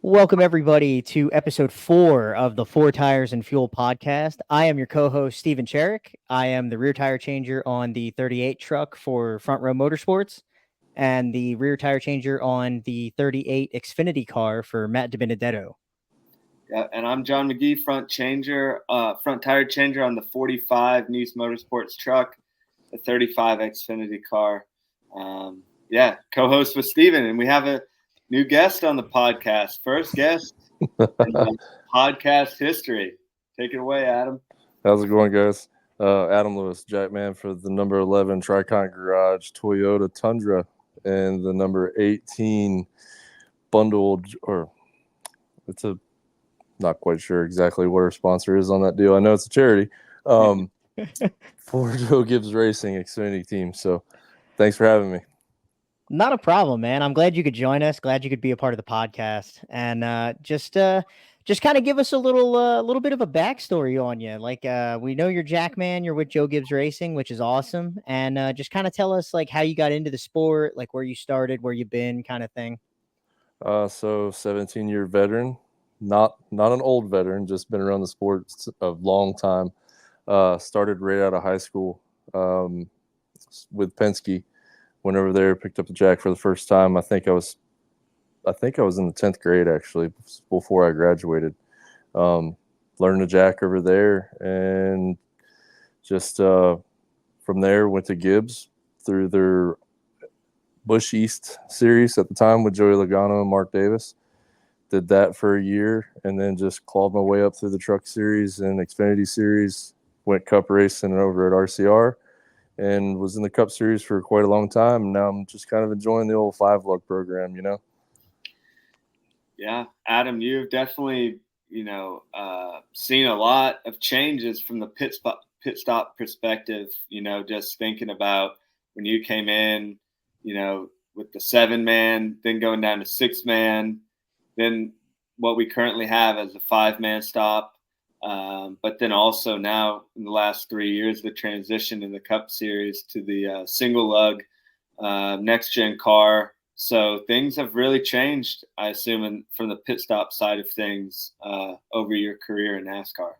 Welcome, everybody, to episode 4 of the Four Tires and Fuel podcast. I am your co host, Steven Cherrick. I am the rear tire changer on the 38 truck for Front Row Motorsports and the rear tire changer on the 38 Xfinity car for Matt DiBenedetto. Yeah, and I'm John McGee, front tire changer on the 45 Nice Motorsports truck, the 35 Xfinity car. Co-host with Steven, and we have a new guest on the podcast. First guest in podcast history. Take it away, Adam. How's it going, guys? Adam Lewis, Jackman for the number 11 Tricon Garage Toyota Tundra and the number 18 bundled, or it's a not quite sure exactly what our sponsor is on that deal. I know it's a charity for Joe Gibbs Racing Xfinity team. So thanks for having me. Not a problem, man. I'm glad you could join us. Glad you could be a part of the podcast, and just kind of give us a little bit of a backstory on you. Like, we know you're Jackman. You're with Joe Gibbs Racing, which is awesome, and just kind of tell us like how you got into the sport, like where you started, where you've been, kind of thing. So 17-year veteran, not an old veteran, just been around the sport a long time. Started right out of high school with Penske. Went over there, picked up the jack for the first time. I think I was in the 10th grade, actually, before I graduated. Learned the jack over there, and just from there went to Gibbs through their Busch East series at the time with Joey Logano and Mark Davis. Did that for a year, and then just clawed my way up through the Truck Series and Xfinity Series. Went Cup racing over at RCR. And was in the Cup Series for quite a long time. And now I'm just kind of enjoying the old 5-lug program, you know? Yeah, Adam, you've definitely, seen a lot of changes from the pit stop perspective, just thinking about when you came in, with the 7-man, then going down to 6-man, then what we currently have as a 5-man stop. But then also now in the last 3 years, the transition in the Cup Series to the single lug next gen car. So things have really changed, I assume, from the pit stop side of things over your career in NASCAR.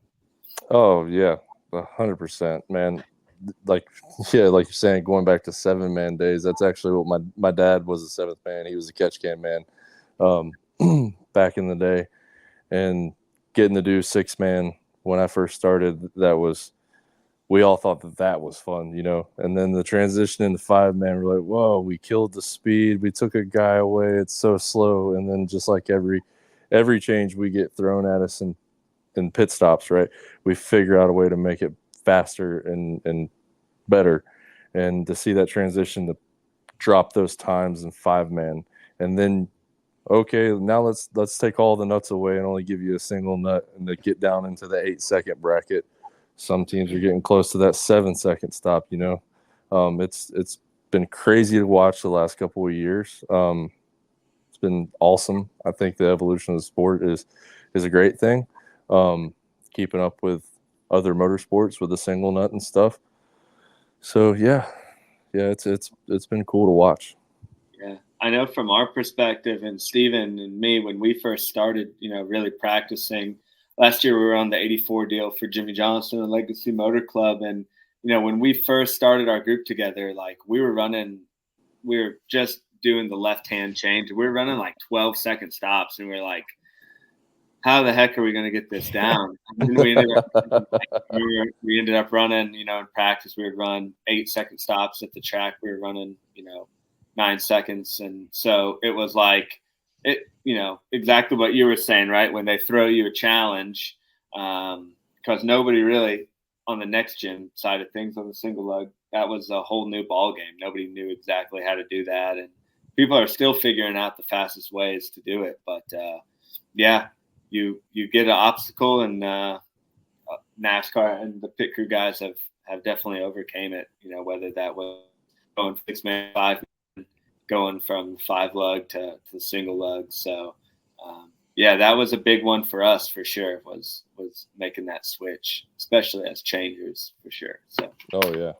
Oh yeah, 100%, man. Like you're saying, going back to 7-man days, that's actually what my dad was, a 7th man. He was a catch can man back in the day, and getting to do 6-man when I first started, we all thought that was fun, and then the transition into 5-man, we're like, whoa, we killed the speed, we took a guy away, it's so slow. And then just like every change we get thrown at us in pit stops, right, we figure out a way to make it faster and better. And to see that transition to drop those times in 5-man, and then okay, now let's take all the nuts away and only give you a single nut, and to get down into the 8-second bracket. Some teams are getting close to that 7-second stop. It's been crazy to watch the last couple of years. It's been awesome. I think the evolution of the sport is a great thing. Keeping up with other motorsports with the single nut and stuff. So yeah, it's been cool to watch. Yeah, I know from our perspective, and Steven and me, when we first started, really practicing, last year we were on the 84 deal for Jimmy Johnson and Legacy Motor Club. And, when we first started our group together, like we were just doing the left-hand change. We were running like 12-second stops, and we were like, how the heck are we going to get this down? And we ended up running, in practice, we would run 8-second stops at the track. We were running, 9 seconds. And so it was like, exactly what you were saying, right? When they throw you a challenge, because nobody really on the next gen side of things on the single lug, that was a whole new ball game. Nobody knew exactly how to do that. And people are still figuring out the fastest ways to do it. But you get an obstacle, and NASCAR and the pit crew guys have definitely overcame it, whether that was going 6-man, 5-man, going from 5-lug to the single lug. So that was a big one for us for sure, was making that switch, especially as changers for sure. So oh yeah.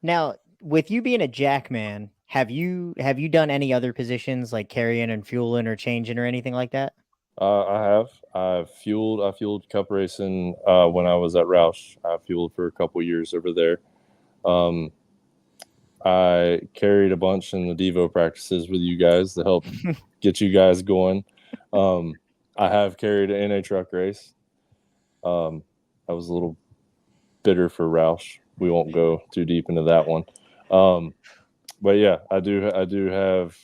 Now, with you being a Jackman, Have you done any other positions like carrying and fueling or changing or anything like that? I have. I fueled cup racing when I was at Roush. I fueled for a couple years over there. I carried a bunch in the Devo practices with you guys to help get you guys going. I have carried an NA truck race. I was a little bitter for Roush. We won't go too deep into that one. But yeah, I do have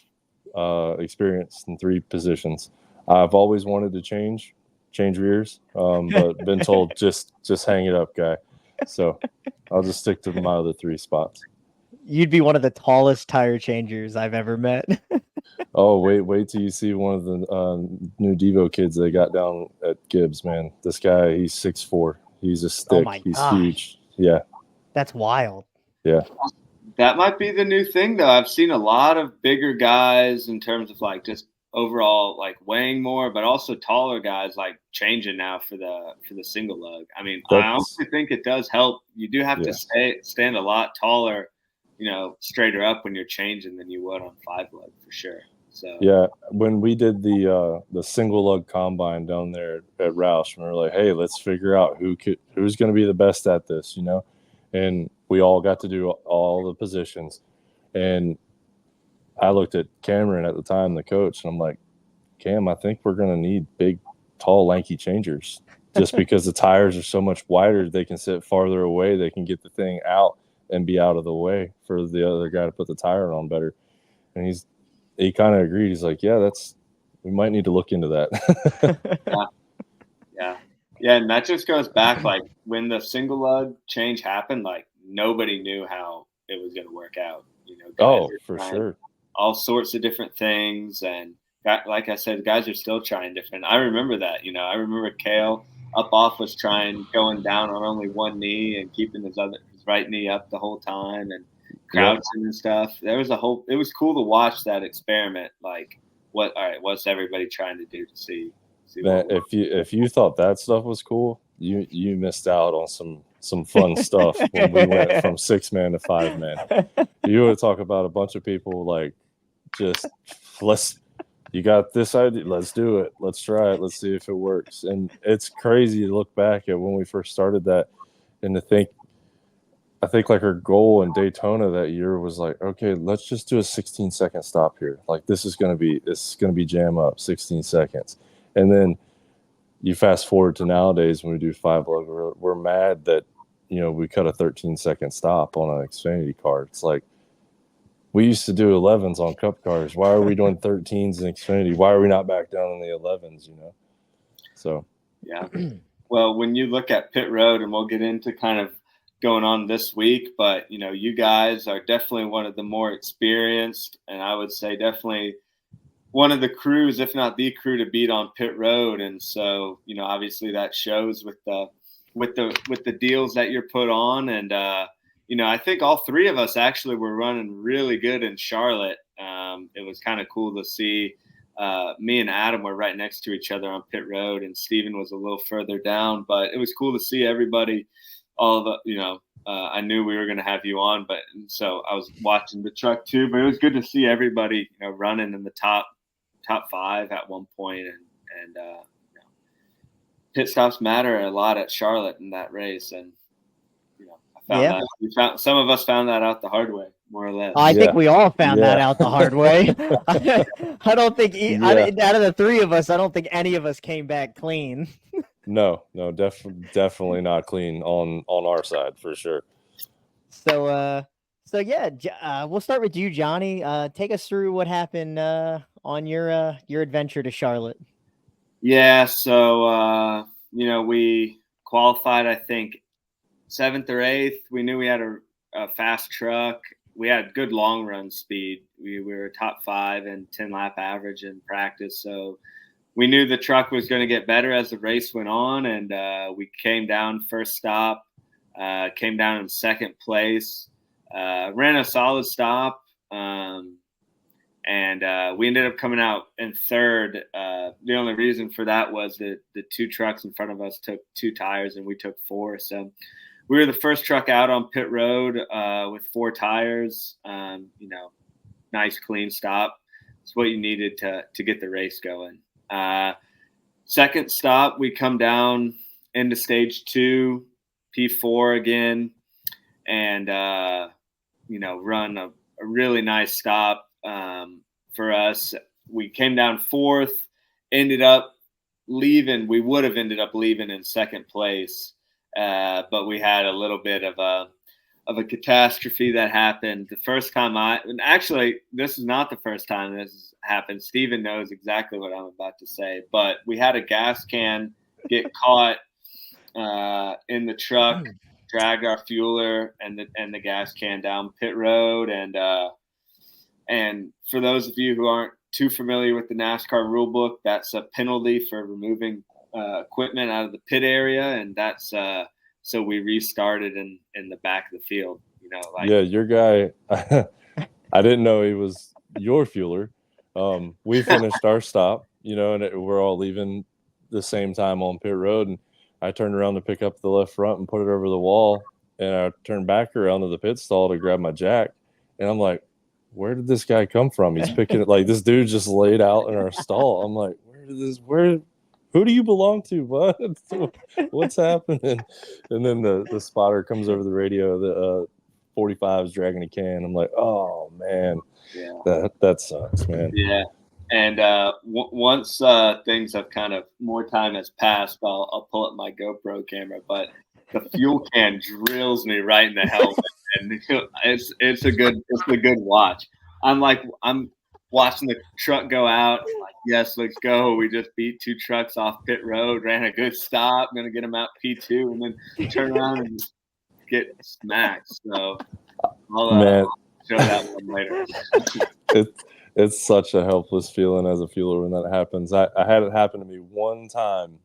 experience in 3 positions. I've always wanted to change rears, but been told just hang it up, guy. So I'll just stick to my other 3 spots. You'd be one of the tallest tire changers I've ever met. Oh, wait till you see one of the new Devo kids they got down at Gibbs, man. This guy, he's 6'4". He's a stick. Oh my He's gosh. huge. Yeah. That's wild. Yeah. That might be the new thing, though. I've seen a lot of bigger guys in terms of like just overall like weighing more, but also taller guys like changing now for the single lug. I mean, I honestly think it does help. You do have to stand a lot taller, straighter up when you're changing than you would on 5 lug for sure. So yeah, when we did the single lug combine down there at Roush, we were like, hey, let's figure out who's going to be the best at this, and we all got to do all the positions. And I looked at Cameron at the time, the coach, and I'm like, Cam, I think we're going to need big, tall, lanky changers just because the tires are so much wider. They can sit farther away. They can get the thing out and be out of the way for the other guy to put the tire on better. And he kind of agreed. He's like, yeah, we might need to look into that. Yeah. And that just goes back, like when the single lug change happened, like nobody knew how it was going to work out. Oh, for sure. All sorts of different things. And like I said, guys are still trying different. I remember that, I remember Kale up off was going down on only one knee and keeping his right knee up the whole time and crouching and stuff. It was cool to watch that experiment. Like what's everybody trying to do to see Man, if you thought that stuff was cool, you missed out on some fun stuff when we went from 6-man to 5-man. You would talk about a bunch of people like just you got this idea, let's do it, let's try it, let's see if it works. And it's crazy to look back at when we first started that and to think. I think like our goal in Daytona that year was like, okay, let's just do a 16-second stop here. Like this is gonna be jam up 16 seconds. And then you fast forward to nowadays when we do 5 lug, we're mad that we cut a 13-second stop on an Xfinity car. It's like we used to do 11s on Cup cars. Why are we doing 13s in Xfinity? Why are we not back down in the 11s? So yeah. Well, when you look at pit road, and we'll get into kind of going on this week, but you guys are definitely one of the more experienced, and I would say definitely one of the crews, if not the crew, to beat on pit road. And so, obviously that shows with the deals that you're put on. And, I think all 3 of us actually were running really good in Charlotte. It was kind of cool to see. Me and Adam were right next to each other on pit road, and Steven was a little further down, but it was cool to see everybody, I knew we were going to have you on, but so I was watching the truck too, but it was good to see everybody, running in the top 5 at one point, and pit stops matter a lot at Charlotte in that race, and some of us found that out the hard way, more or less. I think we all found that out the hard way. I don't think out of the 3 of us, I don't think any of us came back clean. No, definitely not clean on our side for sure. So yeah, we'll start with you, Johnny. Take us through what happened on your adventure to Charlotte. Yeah, so we qualified, I think 7th or 8th. We knew we had a fast truck. We had good long run speed. We were top 5 and 10 lap average in practice, so we knew the truck was going to get better as the race went on, and we came down first stop, came down in 2nd place, ran a solid stop, and we ended up coming out in 3rd. The only reason for that was that the 2 trucks in front of us took 2 tires, and we took 4. So we were the first truck out on pit road with 4 tires. nice clean stop. It's what you needed to get the race going. Second stop, we come down into stage 2, P4 again, and run a really nice stop for us. We came down 4th, ended up leaving. We would have ended up leaving in 2nd place, but we had a little bit of a catastrophe that happened. The first time actually, this is not the first time this has happened. Steven knows exactly what I'm about to say, but we had a gas can get caught in the truck, dragged our fueler and the gas can down pit road. And for those of you who aren't too familiar with the NASCAR rule book, that's a penalty for removing equipment out of the pit area. And that's so we restarted in the back of the field, yeah, your guy, I didn't know he was your fueler. We finished our stop, and we're all leaving the same time on pit road. And I turned around to pick up the left front and put it over the wall. And I turned back around to the pit stall to grab my jack. And I'm like, where did this guy come from? He's picking it. Like, this dude just laid out in our stall. I'm like, who do you belong to? What? What's happening? And then the spotter comes over the radio. The 45 is dragging a can. I'm like, oh man, yeah, that sucks, man. Yeah, and once things have kind of more time has passed, I'll pull up my GoPro camera. But the fuel can drills me right in the helmet, and it's a good watch. I'm watching the truck go out. I'm like, yes, let's go. We just beat 2 trucks off pit road, ran a good stop, gonna get them out P2, and then turn around and just get smacked. So I'll show that one later. It's such a helpless feeling as a fueler when that happens. I had it happen to me one time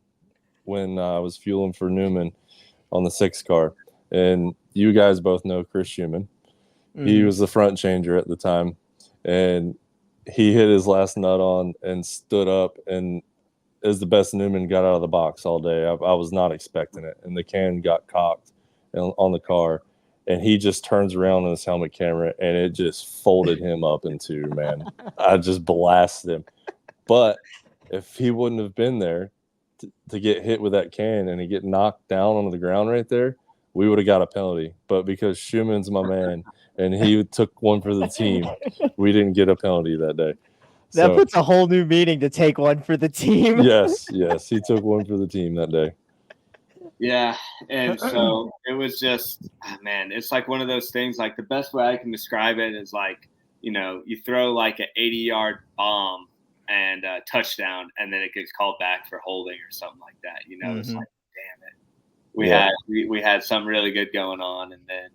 when I was fueling for Newman on the 6 car, and you guys both know Chris Schumann. He was the front changer at the time, and he hit his last nut on and stood up and is the best Newman got out of the box all day. I was not expecting it, and the can got cocked on the car, and he just turns around on his helmet camera, and it just folded him up in 2, man. I just blasted him. But if he wouldn't have been there to get hit with that can and he get knocked down onto the ground right there, we would have got a penalty. But because Schumann's my man and he took one for the team, we didn't get a penalty that day. That puts a whole new meaning to take one for the team. yes, he took one for the team that day. Yeah, and so it was just, man, it's like one of those things. Like, the best way I can describe it is like, you throw like an 80-yard bomb and a touchdown, and then it gets called back for holding or something like that. It's like, damn it, we had something really good going on, and then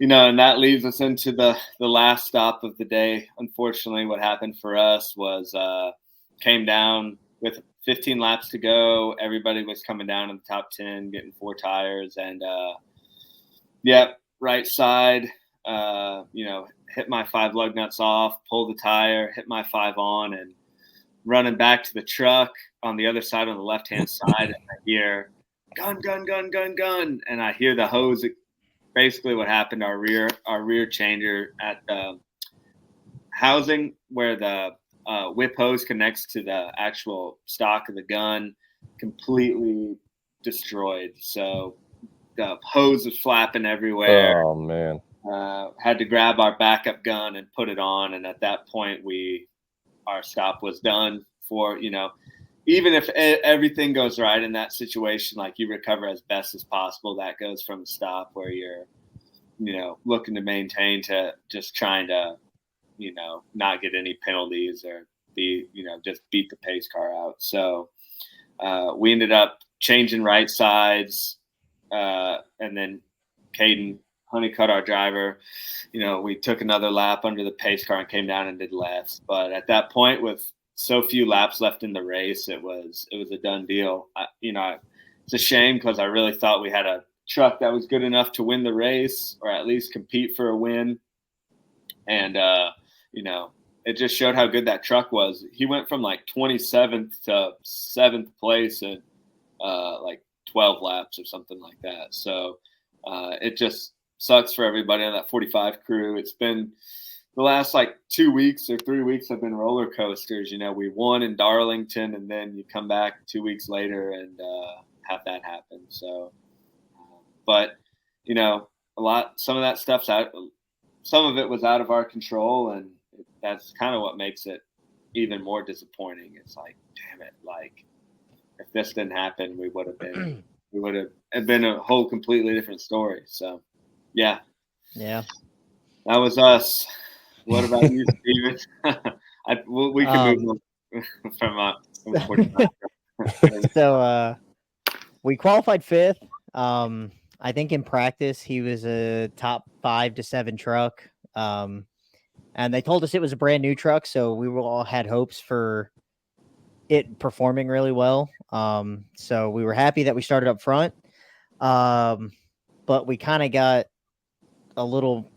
and that leads us into the last stop of the day. Unfortunately, what happened for us was came down with 15 laps to go. Everybody was coming down in the top 10, getting 4 tires, and right side, hit my 5 lug nuts off, pulled the tire, hit my 5 on, and running back to the truck on the other side on the left-hand side, and I hear gun, gun, gun, gun, gun, and I hear the hose. Basically, what happened, our rear changer at the housing where the whip hose connects to the actual stock of the gun, completely destroyed. So the hose was flapping everywhere. Oh man! Had to grab our backup gun and put it on, and at that point, our stop was done. For even if everything goes right in that situation, like, you recover as best as possible. That goes from a stop where you're, looking to maintain to just trying to, not get any penalties or just beat the pace car out. So we ended up changing right sides, and then Caden Honeycutt, our driver, we took another lap under the pace car and came down and did lefts. But at that point, with so few laps left in the race, it was a done deal. It's a shame because I really thought we had a truck that was good enough to win the race, or at least compete for a win. And it just showed how good that truck was. He went from like 27th to 7th place in like 12 laps or something like that. So it just sucks for everybody on that 45 crew. It's been the last like 2 weeks or 3 weeks have been roller coasters. You know, we won in Darlington, and then you come back 2 weeks later and have that happen. So, but you know, some of that stuff's out. Some of it was out of our control, and that's kind of what makes it even more disappointing. It's like, damn it, like if this didn't happen, we would have been a whole completely different story. So, yeah, that was us. What about you, Steven? We can move on from 45. So we qualified fifth. I think in practice he was a top 5 to 7 truck. And they told us it was a brand new truck, so we all had hopes for it performing really well. So we were happy that we started up front. But we kind of got a little,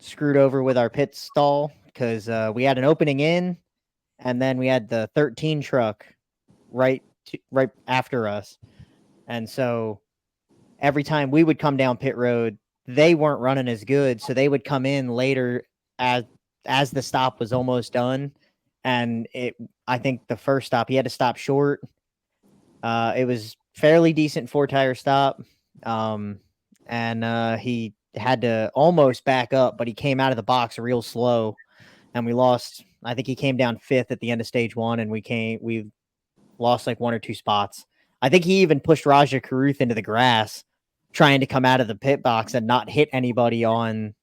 screwed over with our pit stall because we had an opening in, and then we had the 13 truck right after us. And so every time we would come down pit road, they weren't running as good, so they would come in later as the stop was almost done. And I think the first stop he had to stop short. It was fairly decent 4-tire stop, and he had to almost back up, but he came out of the box real slow, and we lost. I think he came down 5th at the end of stage 1, and we lost like 1 or 2 spots. I think he even pushed Raja Karuth into the grass, trying to come out of the pit box and not hit anybody on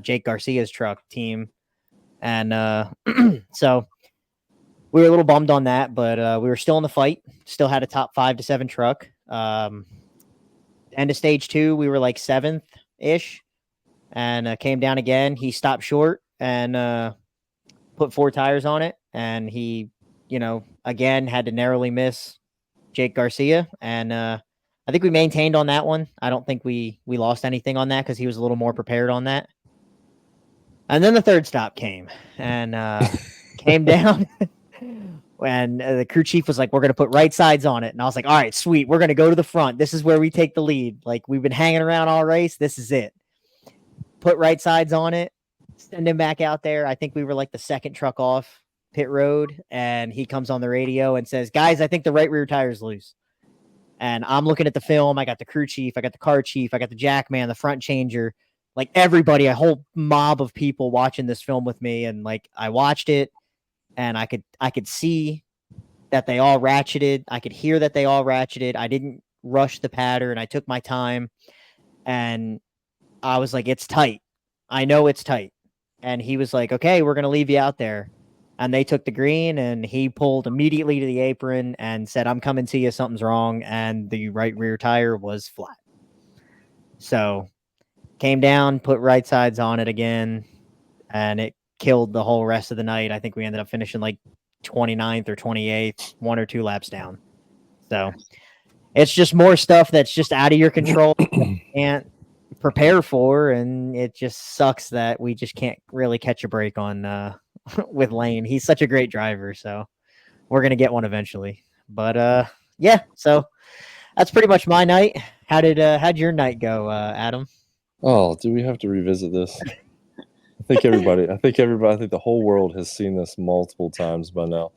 Jake Garcia's truck team. And so we were a little bummed on that, but we were still in the fight, still had a top 5 to 7 truck. End of stage 2, we were like 7th-ish, and came down again. He stopped short and put 4 tires on it, and he, again had to narrowly miss Jake Garcia, and I think we maintained on that one. I don't think we lost anything on that because he was a little more prepared on that. And then the third stop came, and came down, and the crew chief was like, "We're going to put right sides on it." And I was like, "All right, sweet. We're going to go to the front. This is where we take the lead. Like, we've been hanging around all race. This is it. Put right sides on it, send him back out there. I think we were like the second truck off pit road, and he comes on the radio and says, "Guys, I think the right rear tire is loose." And I'm looking at the film. I got the crew chief, I got the car chief, I got the jackman, the front changer, like everybody, a whole mob of people watching this film with me. And like, I watched it, and I could see that they all ratcheted. I could hear that they all ratcheted. I didn't rush the pattern. I took my time, and I was like, "It's tight. I know it's tight." And he was like, "Okay, we're going to leave you out there." And they took the green, and he pulled immediately to the apron and said, "I'm coming to you. Something's wrong." And the right rear tire was flat. So came down, put right sides on it again, and it killed the whole rest of the night. I think we ended up finishing like 29th or 28th, 1 or 2 laps down. So it's just more stuff that's just out of your control. Can't prepare for, and it just sucks that we just can't really catch a break on with Lane. He's such a great driver, so we're gonna get one eventually. But yeah, so that's pretty much my night. How'd your night go, Adam? Oh, do we have to revisit this? I think the whole world has seen this multiple times by now.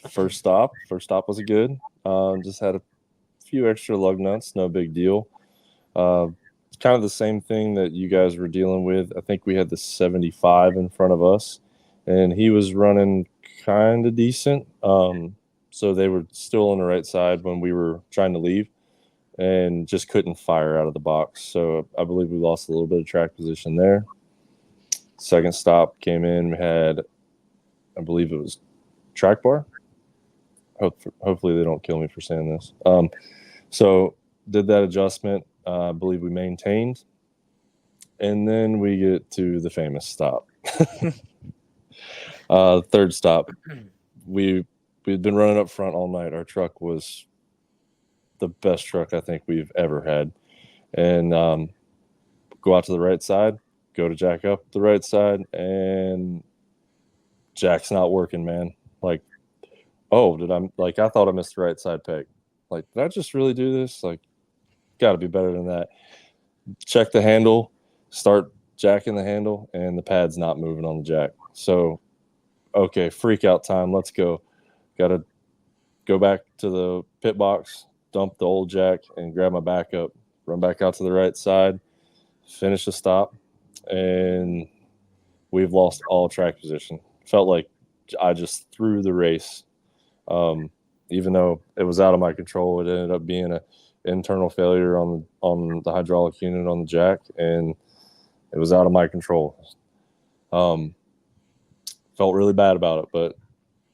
First stop was good. Just had a few extra lug nuts, no big deal. Kind of the same thing that you guys were dealing with. I think we had the 75 in front of us, and he was running kind of decent. So they were still on the right side when we were trying to leave, and just couldn't fire out of the box. So I believe we lost a little bit of track position there. Second stop came in. We had, I believe it was track bar. Hopefully they don't kill me for saying this. So did that adjustment. I believe we maintained. And then we get to the famous stop. Third stop. We'd been running up front all night. Our truck was the best truck I think we've ever had. And go out to the right side, go to jack up the right side, and jack's not working, man. Like, oh, I thought I missed the right side peg. Like, did I just really do this? Like, got to be better than that. Check the handle, Start jacking the handle, and the pad's not moving on the jack. So, okay, freak out time. Let's go. Got to go back to the pit box, dump the old jack, and grab my backup. Run back out to the right side, finish the stop, and we've lost all track position. Felt like I just threw the race. Even though it was out of my control, it ended up being an internal failure on the hydraulic unit on the jack, and it was out of my control. Felt really bad about it, but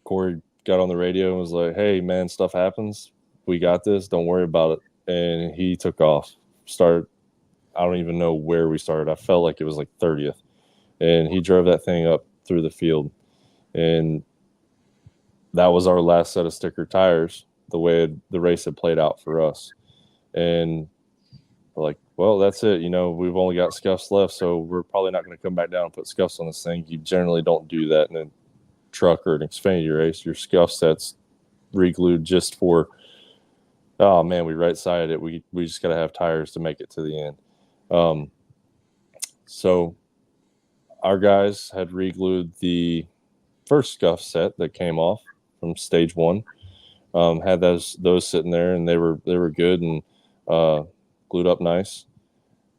Corey got on the radio and was like, "Hey, man, stuff happens. We got this. Don't worry about it." And he took off. I don't even know where we started. I felt like it was like 30th. And he drove that thing up through the field. And that was our last set of sticker tires, the way the race had played out for us. And we're like, well, that's it. We've only got scuffs left, so we're probably not going to come back down and put scuffs on this thing. You generally don't do that in a truck or an Xfinity race. Your scuff set's re-glued just for, oh man, we right-sided it. We just got to have tires to make it to the end. So our guys had re-glued the first scuff set that came off from stage one. Had those sitting there, and they were good and glued up nice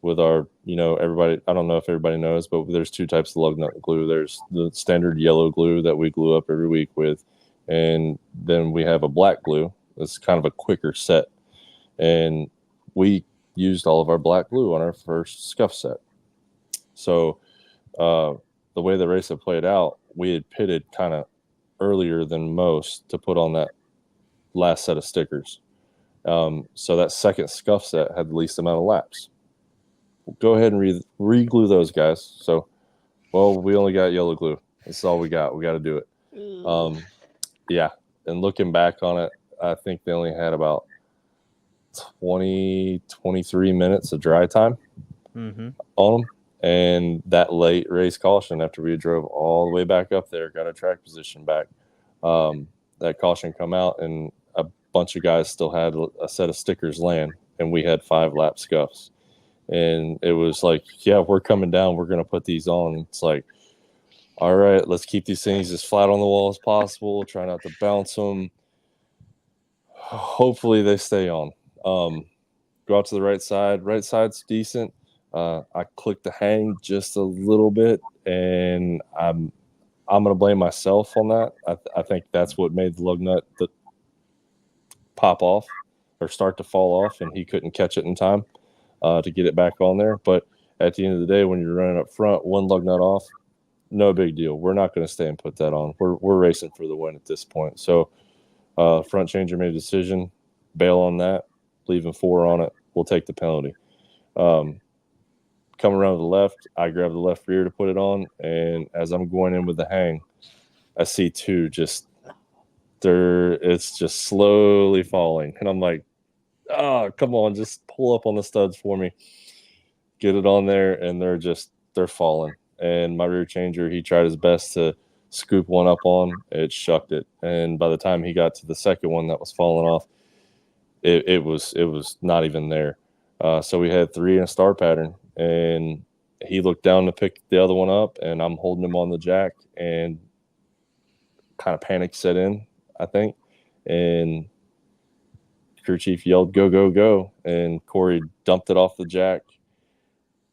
with our, everybody. I don't know if everybody knows, but there's two types of lug nut glue. There's the standard yellow glue that we glue up every week with, and then we have a black glue. It's kind of a quicker set, and we used all of our black glue on our first scuff set. So the way the race had played out, we had pitted kind of earlier than most to put on that last set of stickers. So that second scuff set had the least amount of laps. Go ahead and re-glue those guys. So, well, we only got yellow glue. That's all we got. We got to do it. Yeah. And looking back on it, I think they only had about 23 minutes of dry time on them. And that late race caution, after we drove all the way back up there, got our track position back, that caution come out, and a bunch of guys still had a set of stickers land, and we had 5 lap scuffs. And it was like, yeah, we're coming down. We're going to put these on. It's like, all right, let's keep these things as flat on the wall as possible. Try not to bounce them. Hopefully they stay on. Go out to the right side. Right side's decent. I clicked the hang just a little bit, and I'm going to blame myself on that. I think that's what made the lug nut pop off or start to fall off, and he couldn't catch it in time to get it back on there. But at the end of the day, when you're running up front, one lug nut off, no big deal. We're not going to stay and put that on. We're racing for the win at this point. So front changer made a decision, bail on that, leaving 4 on it. We'll take the penalty. Come around to the left, I grab the left rear to put it on, and as I'm going in with the hang, I see 2 it's just slowly falling. And I'm like, oh, come on, just pull up on the studs for me. Get it on there, and they're falling. And my rear changer, he tried his best to scoop one up on. It shucked it. And by the time he got to the second one that was falling off, it was not even there. So we had 3 in a star pattern, and he looked down to pick the other one up, and I'm holding him on the jack, and kind of panic set in, I think. And crew chief yelled, "Go, go, go." And Corey dumped it off the jack.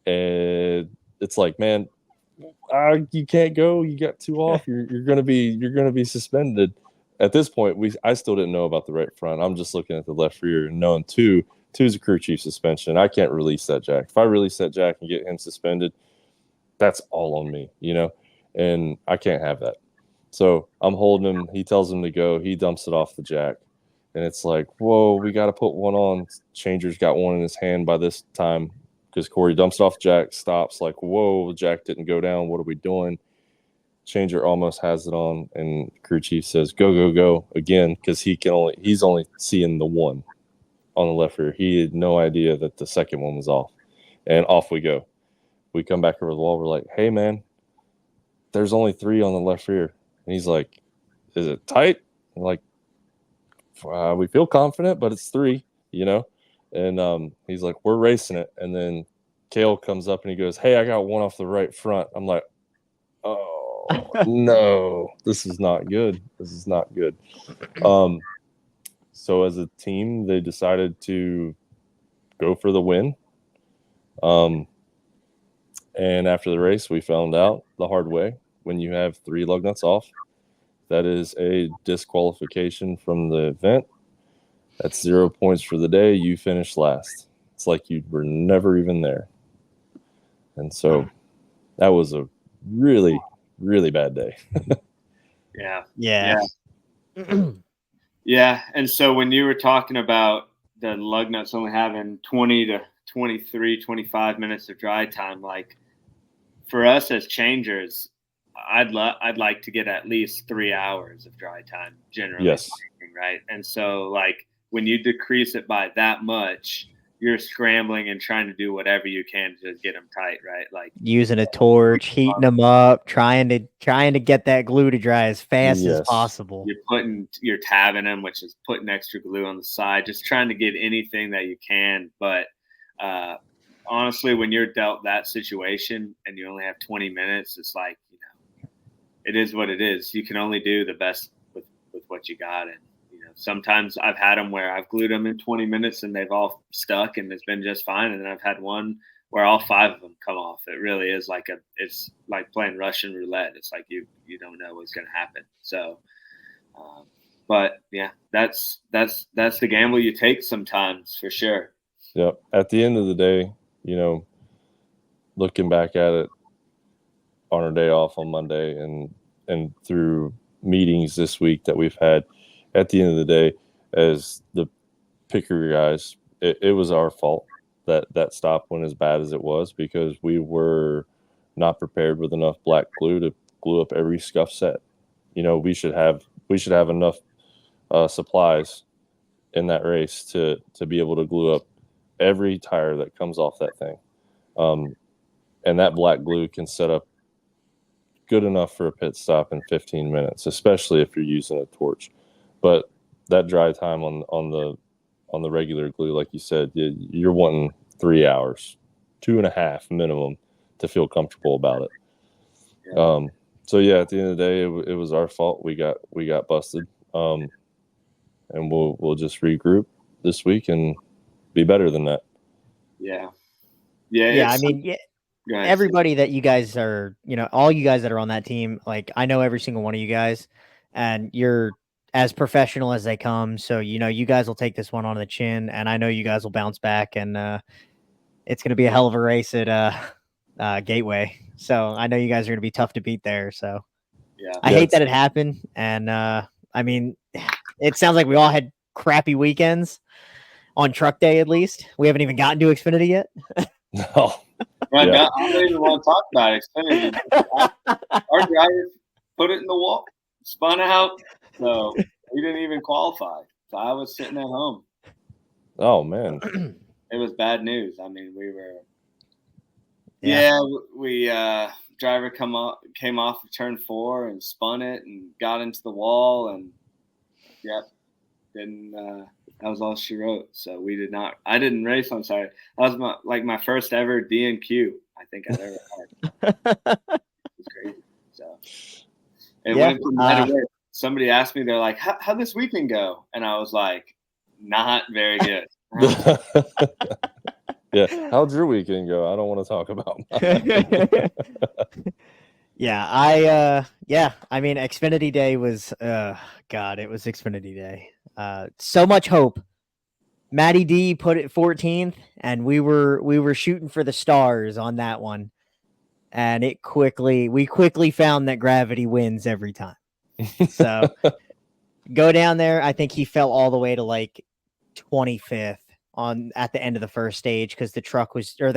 And it's like, man, you can't go. You got 2 off. You're gonna be suspended. At this point, I still didn't know about the right front. I'm just looking at the left rear and knowing two is a crew chief suspension. I can't release that jack. If I release that jack and get him suspended, that's all on me, and I can't have that. So I'm holding him. He tells him to go. He dumps it off the jack, and it's like, whoa, we got to put one on. Changer's got one in his hand by this time, because Corey dumps it off jack, stops, like, whoa, the jack didn't go down. What are we doing? Changer almost has it on, and crew chief says, "Go, go, go," again, because he's only seeing the one on the left rear. He had no idea that the second one was off, and off we go. We come back over the wall. We're like, "Hey, man, there's only 3 on the left rear," and he's like, "Is it tight?" I'm like, we feel confident, but it's 3, And he's like, "We're racing it," and then Kale comes up and he goes, "Hey, I got one off the right front." I'm like, "Oh no, this is not good. This is not good." So as a team, they decided to go for the win. And after the race, we found out the hard way, when you have 3 lug nuts off, that is a disqualification from the event. That's 0 points for the day. You finish last. It's like you were never even there. And so that was a really, really bad day. Yeah. Yeah. And so when you were talking about the lug nuts only having 20 to 23, 25 minutes of dry time, like for us as changers, I'd like to get at least 3 hours of dry time generally. Yes. Speaking, right. And so like when you decrease it by that much, you're scrambling and trying to do whatever you can to get them tight, right? Like using a torch, heating them up, trying to get that glue to dry as fast as possible. You're tabbing them, which is putting extra glue on the side, just trying to get anything that you can. But honestly, when you're dealt that situation and you only have 20 minutes, it's like, it is what it is. You can only do the best with what you got. And, sometimes I've had them where I've glued them in 20 minutes and they've all stuck and it's been just fine. And then I've had one where all 5 of them come off. It really is it's like playing Russian roulette. It's like you don't know what's going to happen. So, but yeah, that's the gamble you take sometimes, for sure. Yep. At the end of the day, looking back at it on our day off on Monday and through meetings this week that we've had, at the end of the day, as the picker guys, it was our fault that stop went as bad as it was, because we were not prepared with enough black glue to glue up every scuff set. We should have enough supplies in that race to be able to glue up every tire that comes off that thing. And that black glue can set up good enough for a pit stop in 15 minutes, especially if you're using a torch. But that dry time on the regular glue, like you said, you're wanting 3 hours, 2.5 minimum, to feel comfortable about it. Yeah. So yeah, at the end of the day, it was our fault. We got busted. And we'll just regroup this week and be better than that. Yeah. I mean, everybody that you guys are, all you guys that are on that team, like, I know every single one of you guys, and you're as professional as they come. So, you guys will take this one on the chin, and I know you guys will bounce back, and it's going to be a hell of a race at Gateway. So I know you guys are going to be tough to beat there. So I hate that it happened. And I mean, it sounds like we all had crappy weekends on truck day. At least we haven't even gotten to Xfinity yet. No. I don't even want to talk about Xfinity. Our driver put it in the wall, spun out, so we didn't even qualify. So I was sitting at home. Oh man, it was bad news. I mean, we were. We driver came off of turn 4 and spun it and got into the wall, and then that was all she wrote. So we did not. I didn't race on Saturday. That was my first ever D&Q. I think I've ever had. It was crazy. So it went from that away. Somebody asked me, they're like, "How'd this weekend go?" And I was like, "Not very good." Yeah, how'd your weekend go? I don't want to talk about I mean, Xfinity Day was God, it was Xfinity Day. So much hope. Matty D put it 14th, and we were shooting for the stars on that one. And we quickly found that gravity wins every time. So go down there. I think he fell all the way to like 25th at the end of the first stage, because the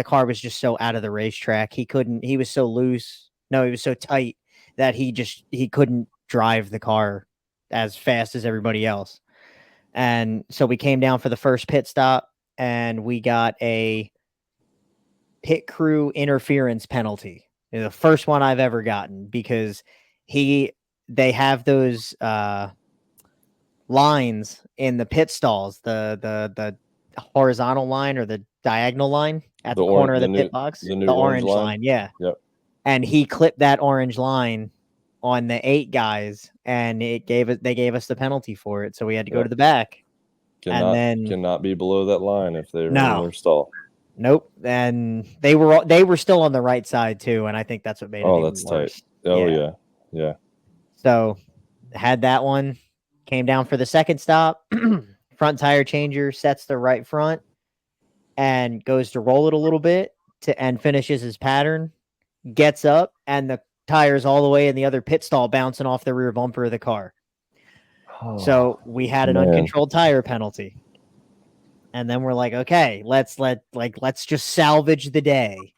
car was just so out of the racetrack. He was so loose. No, he was so tight that he couldn't drive the car as fast as everybody else. And so we came down for the first pit stop, and we got a pit crew interference penalty. The first one I've ever gotten, because they have those lines in the pit stalls, the horizontal line or the diagonal line. at the corner of the new, pit box, the new the orange line. Yeah. Yep. And he clipped that orange line on the 8 guys, and they gave us the penalty for it. So we had to go to the back. Cannot be below that line if they're in their stall. Nope. And they were still on the right side too, and I think that's what made it even worse. Tight. Oh yeah. So had that one, came down for the second stop. Front tire changer sets the right front and goes to roll it a little bit and finishes his pattern. Gets up, and the tires all the way in the other pit stall bouncing off the rear bumper of the car. So we had an uncontrolled tire penalty. And then we're like, okay, let's just salvage the day.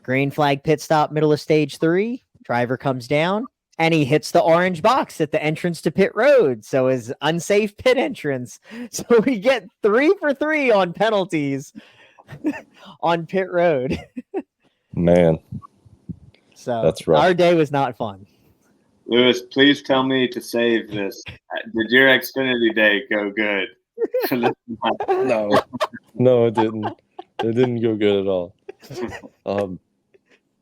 Green flag pit stop, middle of stage 3. Driver comes down and he hits the orange box at the entrance to pit road. So his unsafe pit entrance. So we get 3 for 3 on penalties on pit road. Man. So that's rough. Our day was not fun. Lewis, please tell me to save this. Did your Xfinity day go good? No, it didn't. It didn't go good at all.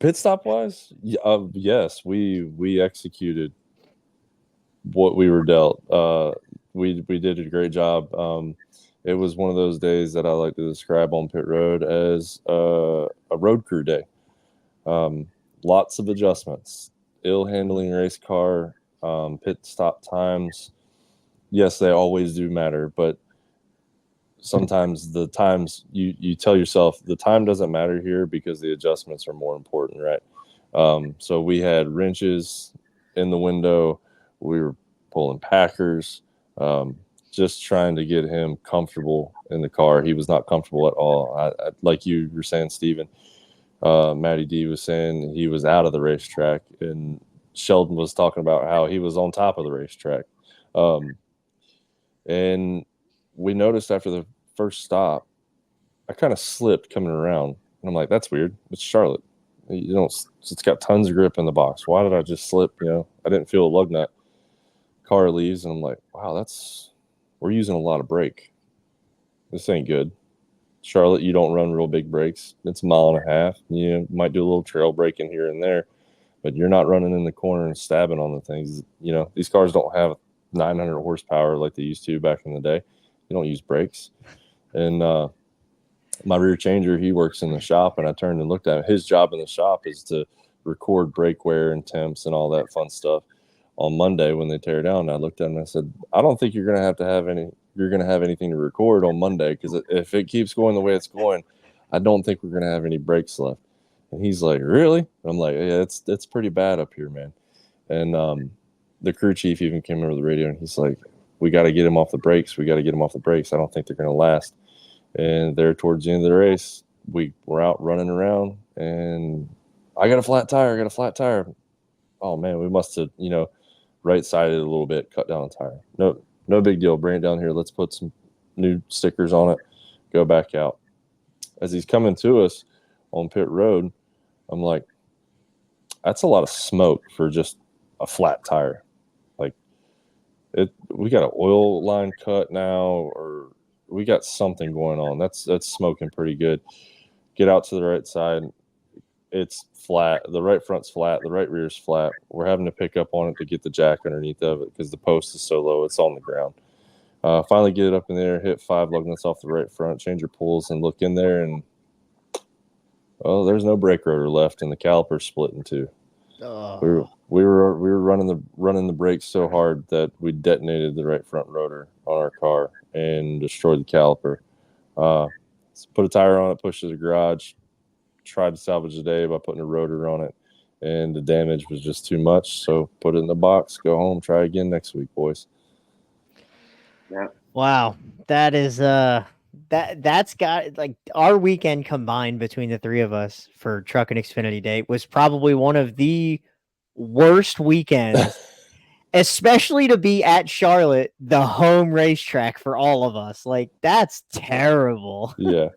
Pit stop wise, yes, we executed what we were dealt. We did a great job. It was one of those days that I like to describe on pit road as a road crew day. Lots of adjustments, ill handling race car, pit stop times. Yes, they always do matter, but sometimes the times you tell yourself the time doesn't matter here because the adjustments are more important, right? So we had wrenches in the window. We were pulling packers, just trying to get him comfortable in the car. He was not comfortable at all. I like you were saying, Steven, Matty D was saying he was out of the racetrack, and Sheldon was talking about how he was on top of the racetrack. And we noticed after the first stop, I kind of slipped coming around. And I'm like, that's weird. It's Charlotte. It's got tons of grip in the box. Why did I just slip? I didn't feel a lug nut. Car leaves, and I'm like, wow, we're using a lot of brake. This ain't good. Charlotte, you don't run real big brakes. It's a mile and a half. You might do a little trail braking here and there, but you're not running in the corner and stabbing on the things. These cars don't have 900 horsepower like they used to back in the day. You don't use brakes. And my rear changer, he works in the shop, and I turned and looked at him. His job in the shop is to record brake wear and temps and all that fun stuff. On Monday when they tear down, I looked at him and I said, I don't think you're going to have anything to record on Monday, because if it keeps going the way it's going, I don't think we're going to have any brakes left. And he's like, really? I'm like, yeah, it's pretty bad up here, man. And the crew chief even came over the radio, and he's like, we got to get him off the brakes. I don't think they're going to last. And there towards the end of the race, we were out running around, and I got a flat tire. Oh man, we must have, right-sided a little bit, cut down a tire. No big deal. Bring it down here. Let's put some new stickers on it. Go back out. As he's coming to us on pit road, I'm like, that's a lot of smoke for just a flat tire. Like, we got an oil line cut now, or we got something going on. That's smoking pretty good. Get out to the right side. It's flat. The right front's flat. The right rear's flat. We're having to pick up on it to get the jack underneath of it because the post is so low. It's on the ground. Finally get it up in there, hit 5 lug nuts off the right front, change your pulls, and look in there, and there's no brake rotor left, and the caliper's split in two. Oh. We were running the brakes so hard that we detonated the right front rotor on our car and destroyed the caliper. Put a tire on it, pushed it to the garage, tried to salvage the day by putting a rotor on it, and the damage was just too much. So put it in the box, go home, try again next week, boys. Yeah. Wow, that is that's got, like, our weekend combined between the 3 of us for Truck and Xfinity Day was probably one of the worst weekends, especially to be at Charlotte, the home racetrack for all of us. Like, that's terrible. Yeah.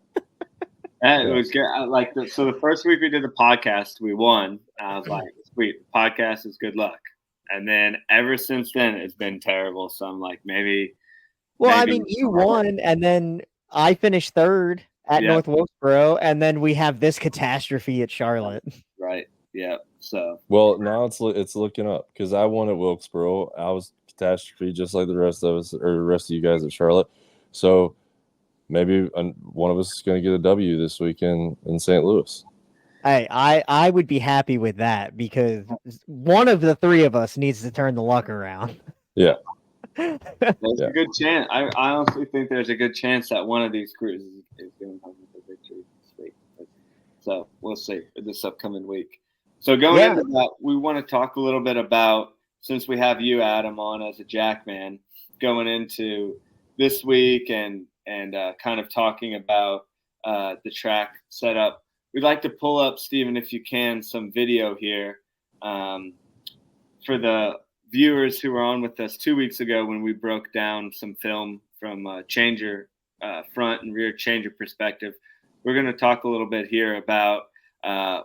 It was good. So the first week we did the podcast, we won. I was like, sweet, the podcast is good luck. And then ever since then, it's been terrible. So I'm like, maybe. Well, I mean, you won, and then I finished 3rd, at Yeah. North Wilkesboro, and then we have this catastrophe at Charlotte. Right. Yeah. So. Well, now it's looking up because I won at Wilkesboro. I was catastrophe just like the rest of us or the rest of you guys at Charlotte. So maybe one of us is going to get a W this weekend in St. Louis. Hey, I would be happy with that because one of the three of us needs to turn the luck around. Yeah. There's a good chance. I honestly think there's a good chance that one of these crews is going to come with a victory this week. So we'll see this upcoming week. So going into that, we want to talk a little bit about, since we have you, Adam, on as a Jackman, going into this week and kind of talking about the track setup. We'd like to pull up, Stephen, if you can, some video here for the viewers who were on with us 2 weeks ago when we broke down some film from changer front and rear changer perspective. We're going to talk a little bit here about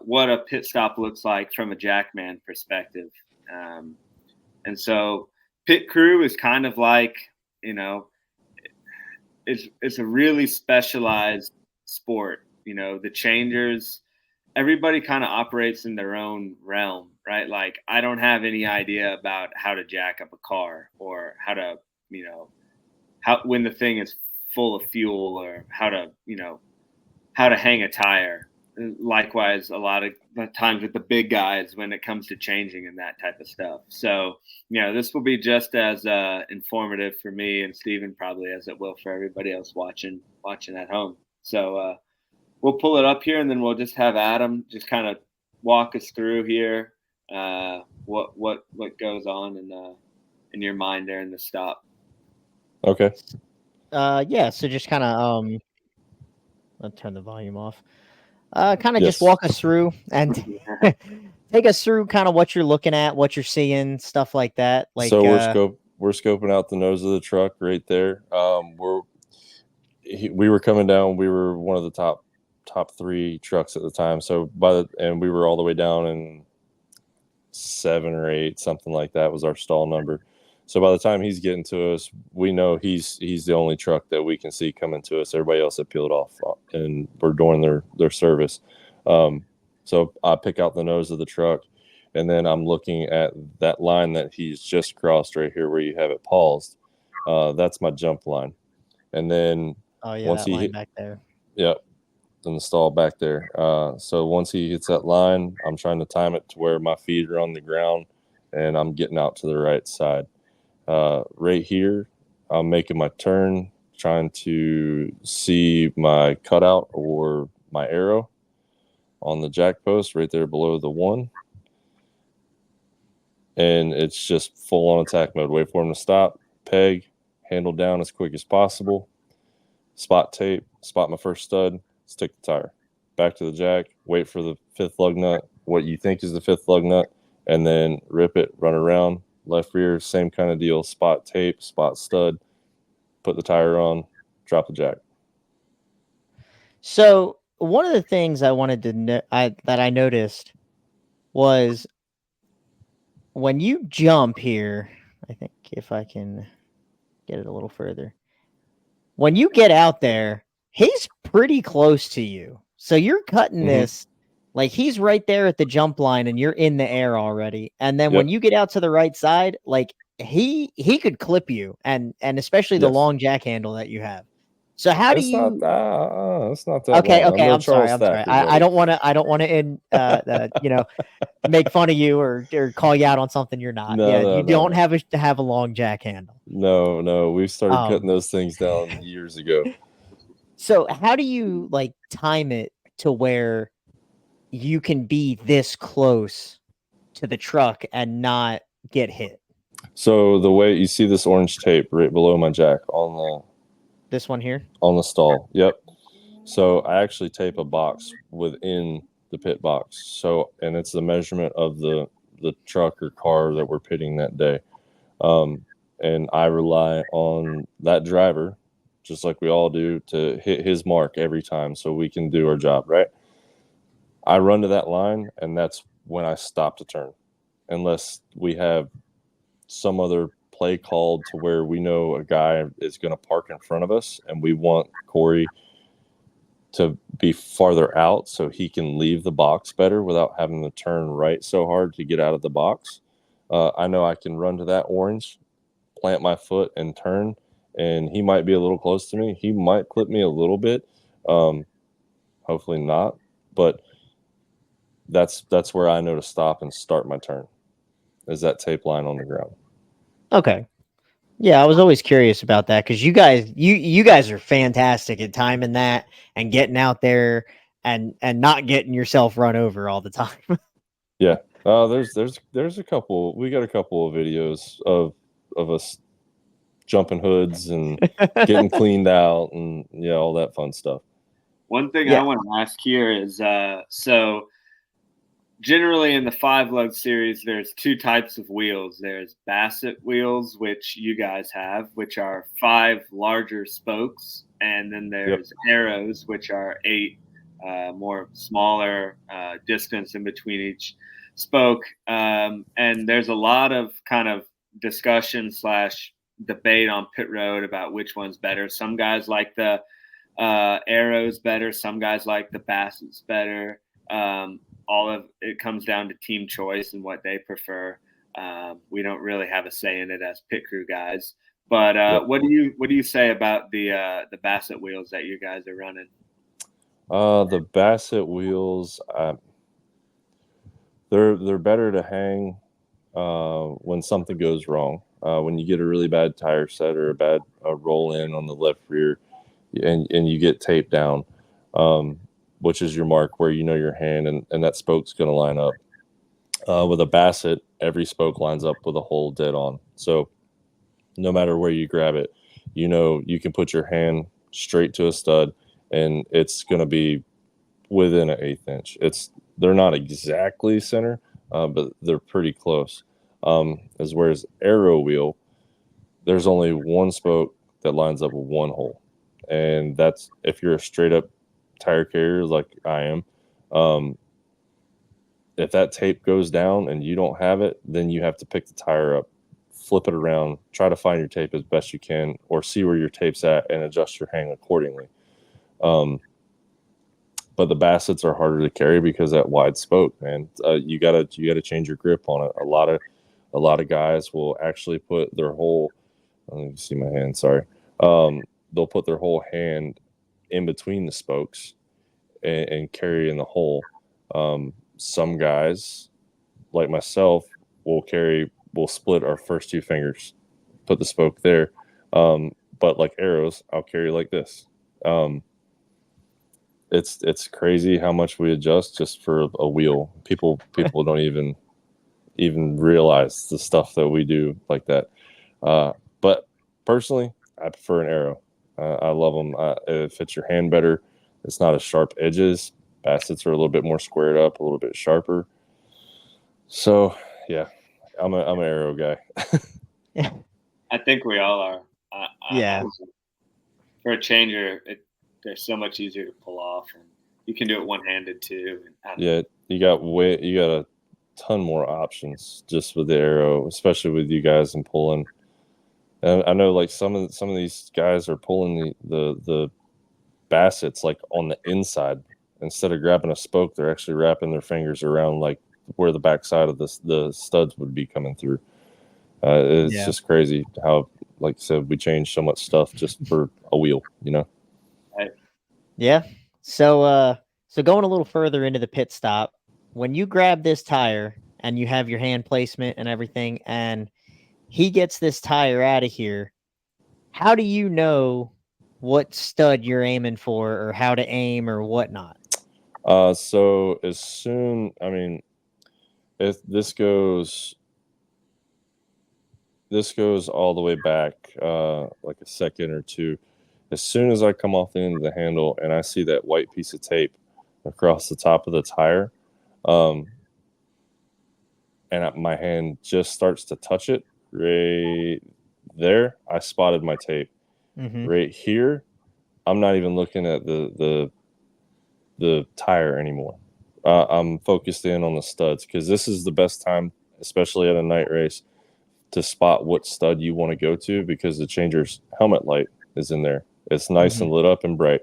what a pit stop looks like from a Jackman perspective. And so pit crew is kind of like, it's a really specialized sport. The changers, everybody kind of operates in their own realm, right? Like I don't have any idea about how to jack up a car or how to, when the thing is full of fuel or how to hang a tire. Likewise, a lot of times with the big guys when it comes to changing and that type of stuff. So, this will be just as informative for me and Steven probably as it will for everybody else watching at home. So we'll pull it up here and then we'll just have Adam just kind of walk us through here what goes on in your mind during the stop. Okay. Yeah. So just kind of let's turn the volume off. Just walk us through and take us through kind of what you're looking at, what you're seeing, stuff like that. Like, so we're scoping out the nose of the truck right there. We were coming down. We were one of the top 3 trucks at the time. So and we were all the way down in 7 or 8, something like that was our stall number. So by the time he's getting to us, we know he's the only truck that we can see coming to us. Everybody else had peeled off, and we're doing their service. So I pick out the nose of the truck, and then I'm looking at that line that he's just crossed right here, where you have it paused. That's my jump line, and then once he line back there. Yep. In the stall back there. So once he hits that line, I'm trying to time it to where my feet are on the ground, and I'm getting out to the right side. Right here, I'm making my turn, trying to see my cutout or my arrow on the jack post right there below the 1. And it's just full on attack mode. Wait for him to stop, peg, handle down as quick as possible, spot tape, spot my first stud, stick the tire, back to the jack, wait for the 5th lug nut, what you think is the 5th lug nut, and then rip it, run around, left rear, same kind of deal, spot tape, spot stud, put the tire on, drop the jack. So one of the things I wanted to that I noticed was when you jump here, I think if I can get it a little further, when you get out there, he's pretty close to you. So you're cutting this, like he's right there at the jump line and you're in the air already. And then when you get out to the right side, like he could clip you and especially the long jack handle that you have. So how do you? It's not that long. Okay. I'm sorry. I don't want to make fun of you or call you out on something you're not. You don't have to have a long jack handle. No. We started cutting those things down years ago. So how do you like time it to where you can be this close to the truck and not get hit? So the way you see this orange tape right below my jack on this one here on the stall. Yep. So I actually tape a box within the pit box. So, and it's the measurement of the truck or car that we're pitting that day. And I rely on that driver, just like we all do, to hit his mark every time so we can do our job, right? I run to that line, and that's when I stop to turn, unless we have some other play called to where we know a guy is going to park in front of us, and we want Corey to be farther out so he can leave the box better without having to turn right so hard to get out of the box. I know I can run to that orange, plant my foot, and turn, and he might be a little close to me. He might clip me a little bit. Hopefully not, but that's where I know to stop and start my turn, is that tape line on the ground. Okay. Yeah, I was always curious about that because you guys are fantastic at timing that and getting out there and not getting yourself run over all the time. Yeah. There's a couple. We got a couple of videos of us jumping hoods and getting cleaned out and all that fun stuff. One thing Yeah. I want to ask here is so generally in the 5-lug series, there's 2 types of wheels. There's Bassett wheels, which you guys have, which are 5 larger spokes, and then there's arrows, which are 8 more smaller distance in between each spoke. And there's a lot of kind of discussion / debate on pit road about which one's better. Some guys like the arrows better. Some guys like the Bassett's better. All of it comes down to team choice and what they prefer. We don't really have a say in it as pit crew guys. But what do you say about the Bassett wheels that you guys are running? The Bassett wheels, they're better to hang when something goes wrong. When you get a really bad tire set or a bad roll in on the left rear, and you get tape down, which is your mark where your hand and that spoke's going to line up. With a Bassett, every spoke lines up with a hole dead on. So no matter where you grab it, you can put your hand straight to a stud and it's going to be within an 1/8 inch. They're not exactly center, but they're pretty close. Whereas arrow wheel, there's only one spoke that lines up with one hole. And that's if you're a straight up tire carrier like I am. If that tape goes down and you don't have it, then you have to pick the tire up, flip it around, try to find your tape as best you can, or see where your tape's at and adjust your hang accordingly. But the Bassets are harder to carry because that wide spoke, man. You gotta change your grip on it. A lot of guys will actually put their whole. Let me see my hand. Sorry. They'll put their whole hand in between the spokes and carry in the hole. Some guys, like myself, will split our first 2 fingers, put the spoke there. But like arrows, I'll carry like this. It's crazy how much we adjust just for a wheel. People don't even realize the stuff that we do like that. But personally, I prefer an arrow. I love them. It fits your hand better. It's not as sharp edges. Bassets are a little bit more squared up, a little bit sharper. So yeah, I'm an arrow guy. I think we all are. Yeah. For a changer, they're so much easier to pull off, and you can do it one-handed too. Yeah, you got a ton more options just with the arrow, especially with you guys and pulling. And I know like some of these guys are pulling the Bassets like on the inside instead of grabbing a spoke. They're actually wrapping their fingers around like where the backside of the studs would be coming through. It's just crazy how, like I said, we changed so much stuff just for a wheel, Right. Yeah. So going a little further into the pit stop, when you grab this tire and you have your hand placement and everything, and he gets this tire out of here, how do you know what stud you're aiming for or how to aim or whatnot? So as soon, I mean, if this goes all the way back, like a second or two, as soon as I come off the end of the handle and I see that white piece of tape across the top of the tire, and my hand just starts to touch it right there, I spotted my tape. Mm-hmm. Right here, I'm not even looking at the tire anymore. I'm focused in on the studs because this is the best time, especially at a night race, to spot what stud you want to go to because the changer's helmet light is in there. It's nice and lit up and bright.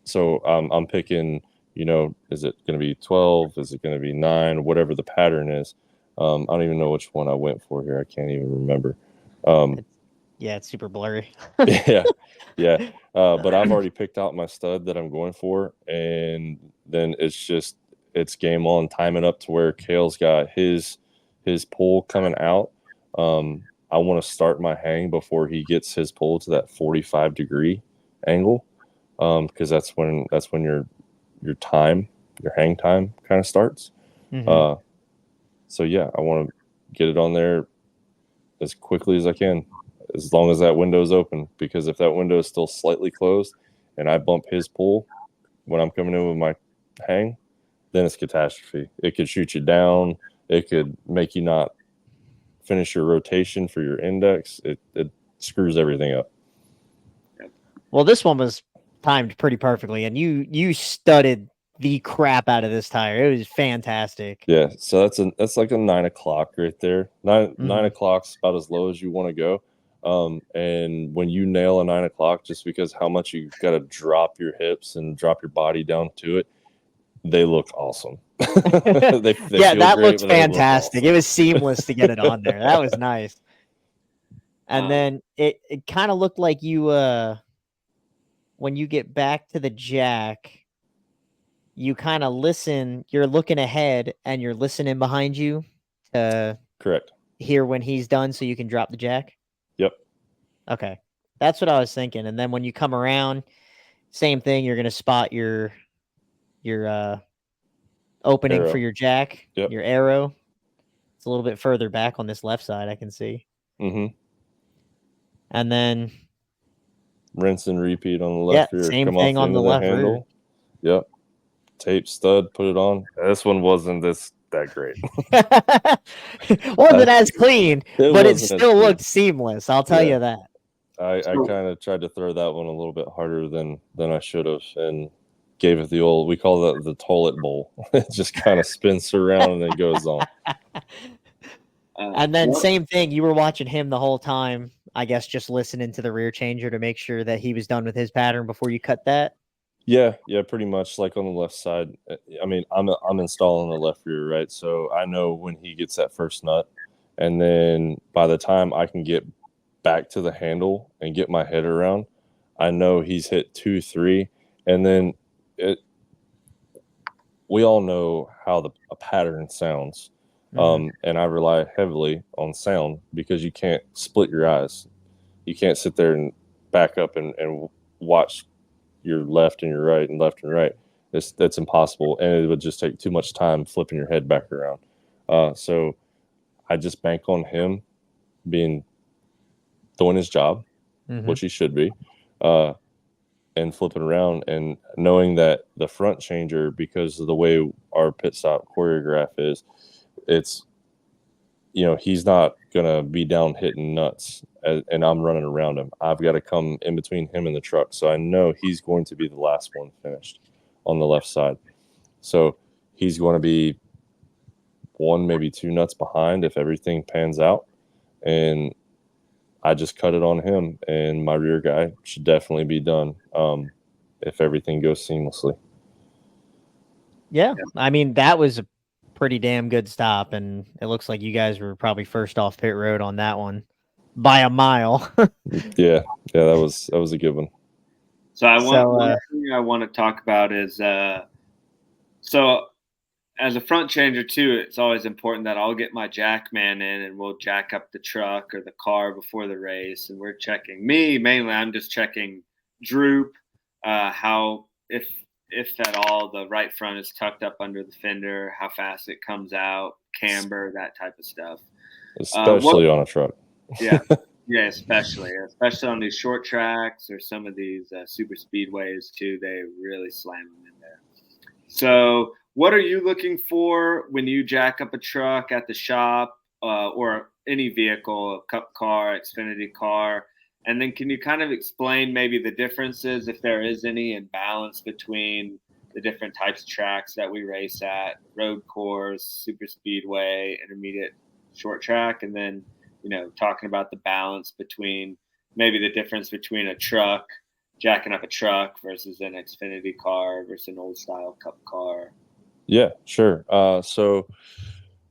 So I'm picking, is it going to be 12? Is it going to be 9? Whatever the pattern is. I don't even know which one I went for here. I can't even remember. Yeah, it's super blurry. Yeah. But I've already picked out my stud that I'm going for, and then it's game on. Time it up to where Kale's got his pull coming out. I want to start my hang before he gets his pull to that 45-degree angle, because that's when your hang time kind of starts. Mm-hmm. So yeah, I want to get it on there as quickly as I can, as long as that window is open. Because if that window is still slightly closed and I bump his pull when I'm coming in with my hang, then it's catastrophe. It could shoot you down. It could make you not finish your rotation for your index. It screws everything up. Well, this one was timed pretty perfectly, and you studded the crap out of this tire. It was fantastic. Yeah, so that's like a 9 o'clock right there. Nine Mhm. o'clock's about as low as you want to go. And when you nail a 9 o'clock, just because how much you got to drop your hips and drop your body down to it, they look awesome. they Yeah, feel that great, looked but they look fantastic. It awesome. was seamless to get it on there. That was nice. And Um, then it kind of looked like you when you get back to the jack, you kind of listen, you're looking ahead and you're listening behind you to Correct. hear when he's done so you can drop the jack. Yep. Okay. That's what I was thinking. And then when you come around, same thing, you're going to spot your opening for Arrow. your jack, Yep. your arrow. It's a little bit further back on this left side, I can see. Mm-hmm. And then Rinse and repeat on the yeah, left rear. same Come off thing the on end the of the left rear. handle. Yep. Tape stud. Put it on. This one wasn't that great. Wasn't as clean, It but it wasn't as still clean. looked seamless. I'll tell Yeah. you that. I kind of tried to throw that one a little bit harder than I should have, and gave it the old, we call that the toilet bowl. It just kind of spins around and then goes on. And then well, same thing, you were watching him the whole time, I guess just listening to the rear changer to make sure that he was done with his pattern before you cut that. Yeah, pretty much like on the left side. I mean, I'm installing the left rear, right? So I know when he gets that first nut, and then by the time I can get back to the handle and get my head around, I know he's hit 2, 3, and then we all know how a pattern sounds. And I rely heavily on sound, because you can't split your eyes. You can't sit there and back up and watch your left and your right and left and right. That's impossible, and it would just take too much time flipping your head back around. So I just bank on him doing his job, which he should be, and flipping around, and knowing that the front changer, because of the way our pit stop choreograph is, it's, he's not gonna be down hitting nuts, and I'm running around him. I've got to come in between him and the truck, so I know he's going to be the last one finished on the left side. So he's going to be 1, maybe 2 nuts behind if everything pans out, and I just cut it on him, and my rear guy should definitely be done, if everything goes seamlessly. Yeah. I mean, that was a pretty damn good stop, and it looks like you guys were probably first off pit road on that one by a mile. Yeah, that was a good one. So one thing I want to talk about is so as a front changer too, it's always important that I'll get my jack man in and we'll jack up the truck or the car before the race, and we're checking mainly. I'm just checking droop, how if at all the right front is tucked up under the fender, how fast it comes out, camber, that type of stuff. Especially on a truck. Yeah. Yeah, especially on these short tracks or some of these super speedways too. They really slam them in there. So, what are you looking for when you jack up a truck at the shop, or any vehicle, a cup car, Xfinity car? And then can you kind of explain maybe the differences, if there is any, in balance between the different types of tracks that we race at: road course, super speedway, intermediate, short track, and then talking about the balance between maybe the difference between a truck jacking up a truck versus an Xfinity car versus an old style Cup car? Yeah, sure. So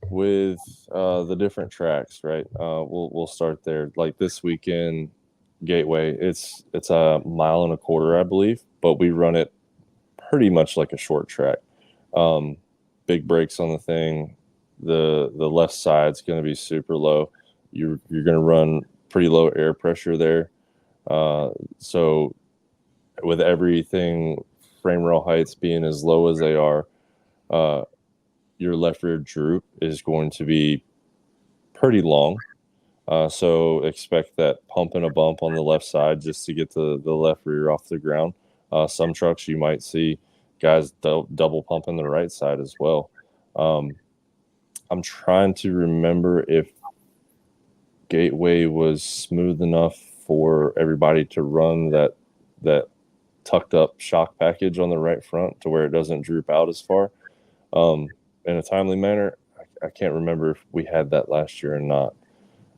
with the different tracks, right? We'll start there. Like this weekend, Gateway, it's a mile and a quarter, I believe, but we run it pretty much like a short track. Big brakes on the thing. The left side's going to be super low. You're going to run pretty low air pressure there. So with everything, frame rail heights being as low as they are, your left rear droop is going to be pretty long. So expect that pump and a bump on the left side just to get the left rear off the ground. Some trucks you might see guys double pumping the right side as well. I'm trying to remember if Gateway was smooth enough for everybody to run that tucked up shock package on the right front to where it doesn't droop out as far in a timely manner. I can't remember if we had that last year or not.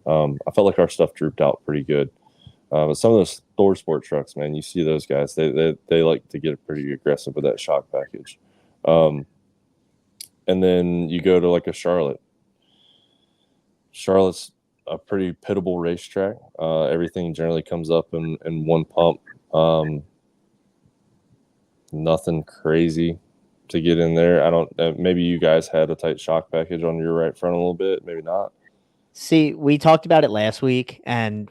I felt like our stuff drooped out pretty good. But some of those Thor Sport trucks, man, you see those guys, they like to get pretty aggressive with that shock package. And then you go to like a Charlotte. Charlotte's a pretty pitable racetrack. Everything generally comes up in one pump. Nothing crazy to get in there. I don't. Maybe you guys had a tight shock package on your right front a little bit. Maybe not. See, we talked about it last week, and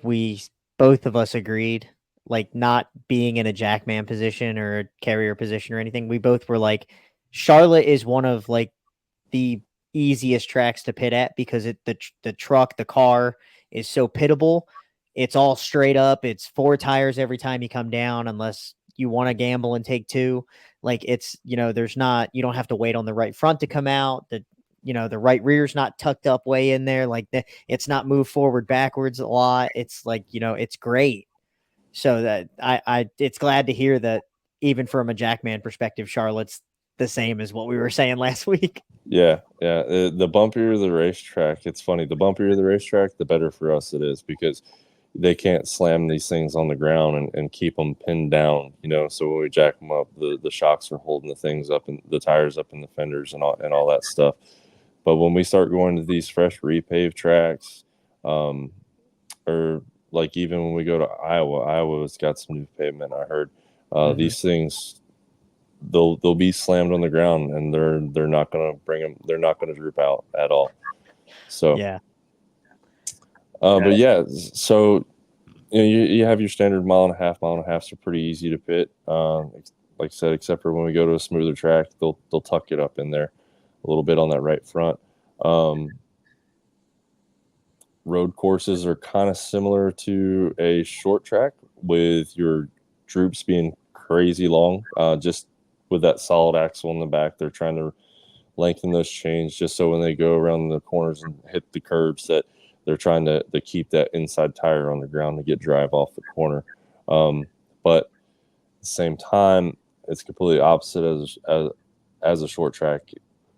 both of us agreed, like not being in a jackman position or a carrier position or anything. We both were like, Charlotte is one of like the easiest tracks to pit at because the truck, the car is so pitable. It's all straight up. It's 4 tires every time you come down, unless you want to gamble and take 2. Like it's, there's not, you don't have to wait on the right front to come out. The right rear's not tucked up way in there. Like it's not moved forward backwards a lot. It's like, it's great. So that it's glad to hear that even from a jackman perspective, Charlotte's the same as what we were saying last week. Yeah. The bumpier the racetrack, it's funny. The bumpier the racetrack, the better for us it is because they can't slam these things on the ground and keep them pinned down. So when we jack them up, the shocks are holding the things up and the tires up in the fenders and all that stuff. But when we start going to these fresh repaved tracks, or like even when we go to Iowa's got some new pavement. I heard these things they'll be slammed on the ground and they're not going to bring them. They're not going to droop out at all. So yeah. But yeah, so you have your standard mile and a half. Mile and a halfs are pretty easy to pit. Like I said, except for when we go to a smoother track, they'll tuck it up in there a little bit on that right front. Road courses are kind of similar to a short track with your droops being crazy long. Just with that solid axle in the back, they're trying to lengthen those chains just so when they go around the corners and hit the curbs that they're trying to keep that inside tire on the ground to get drive off the corner. But at the same time, it's completely opposite as a short track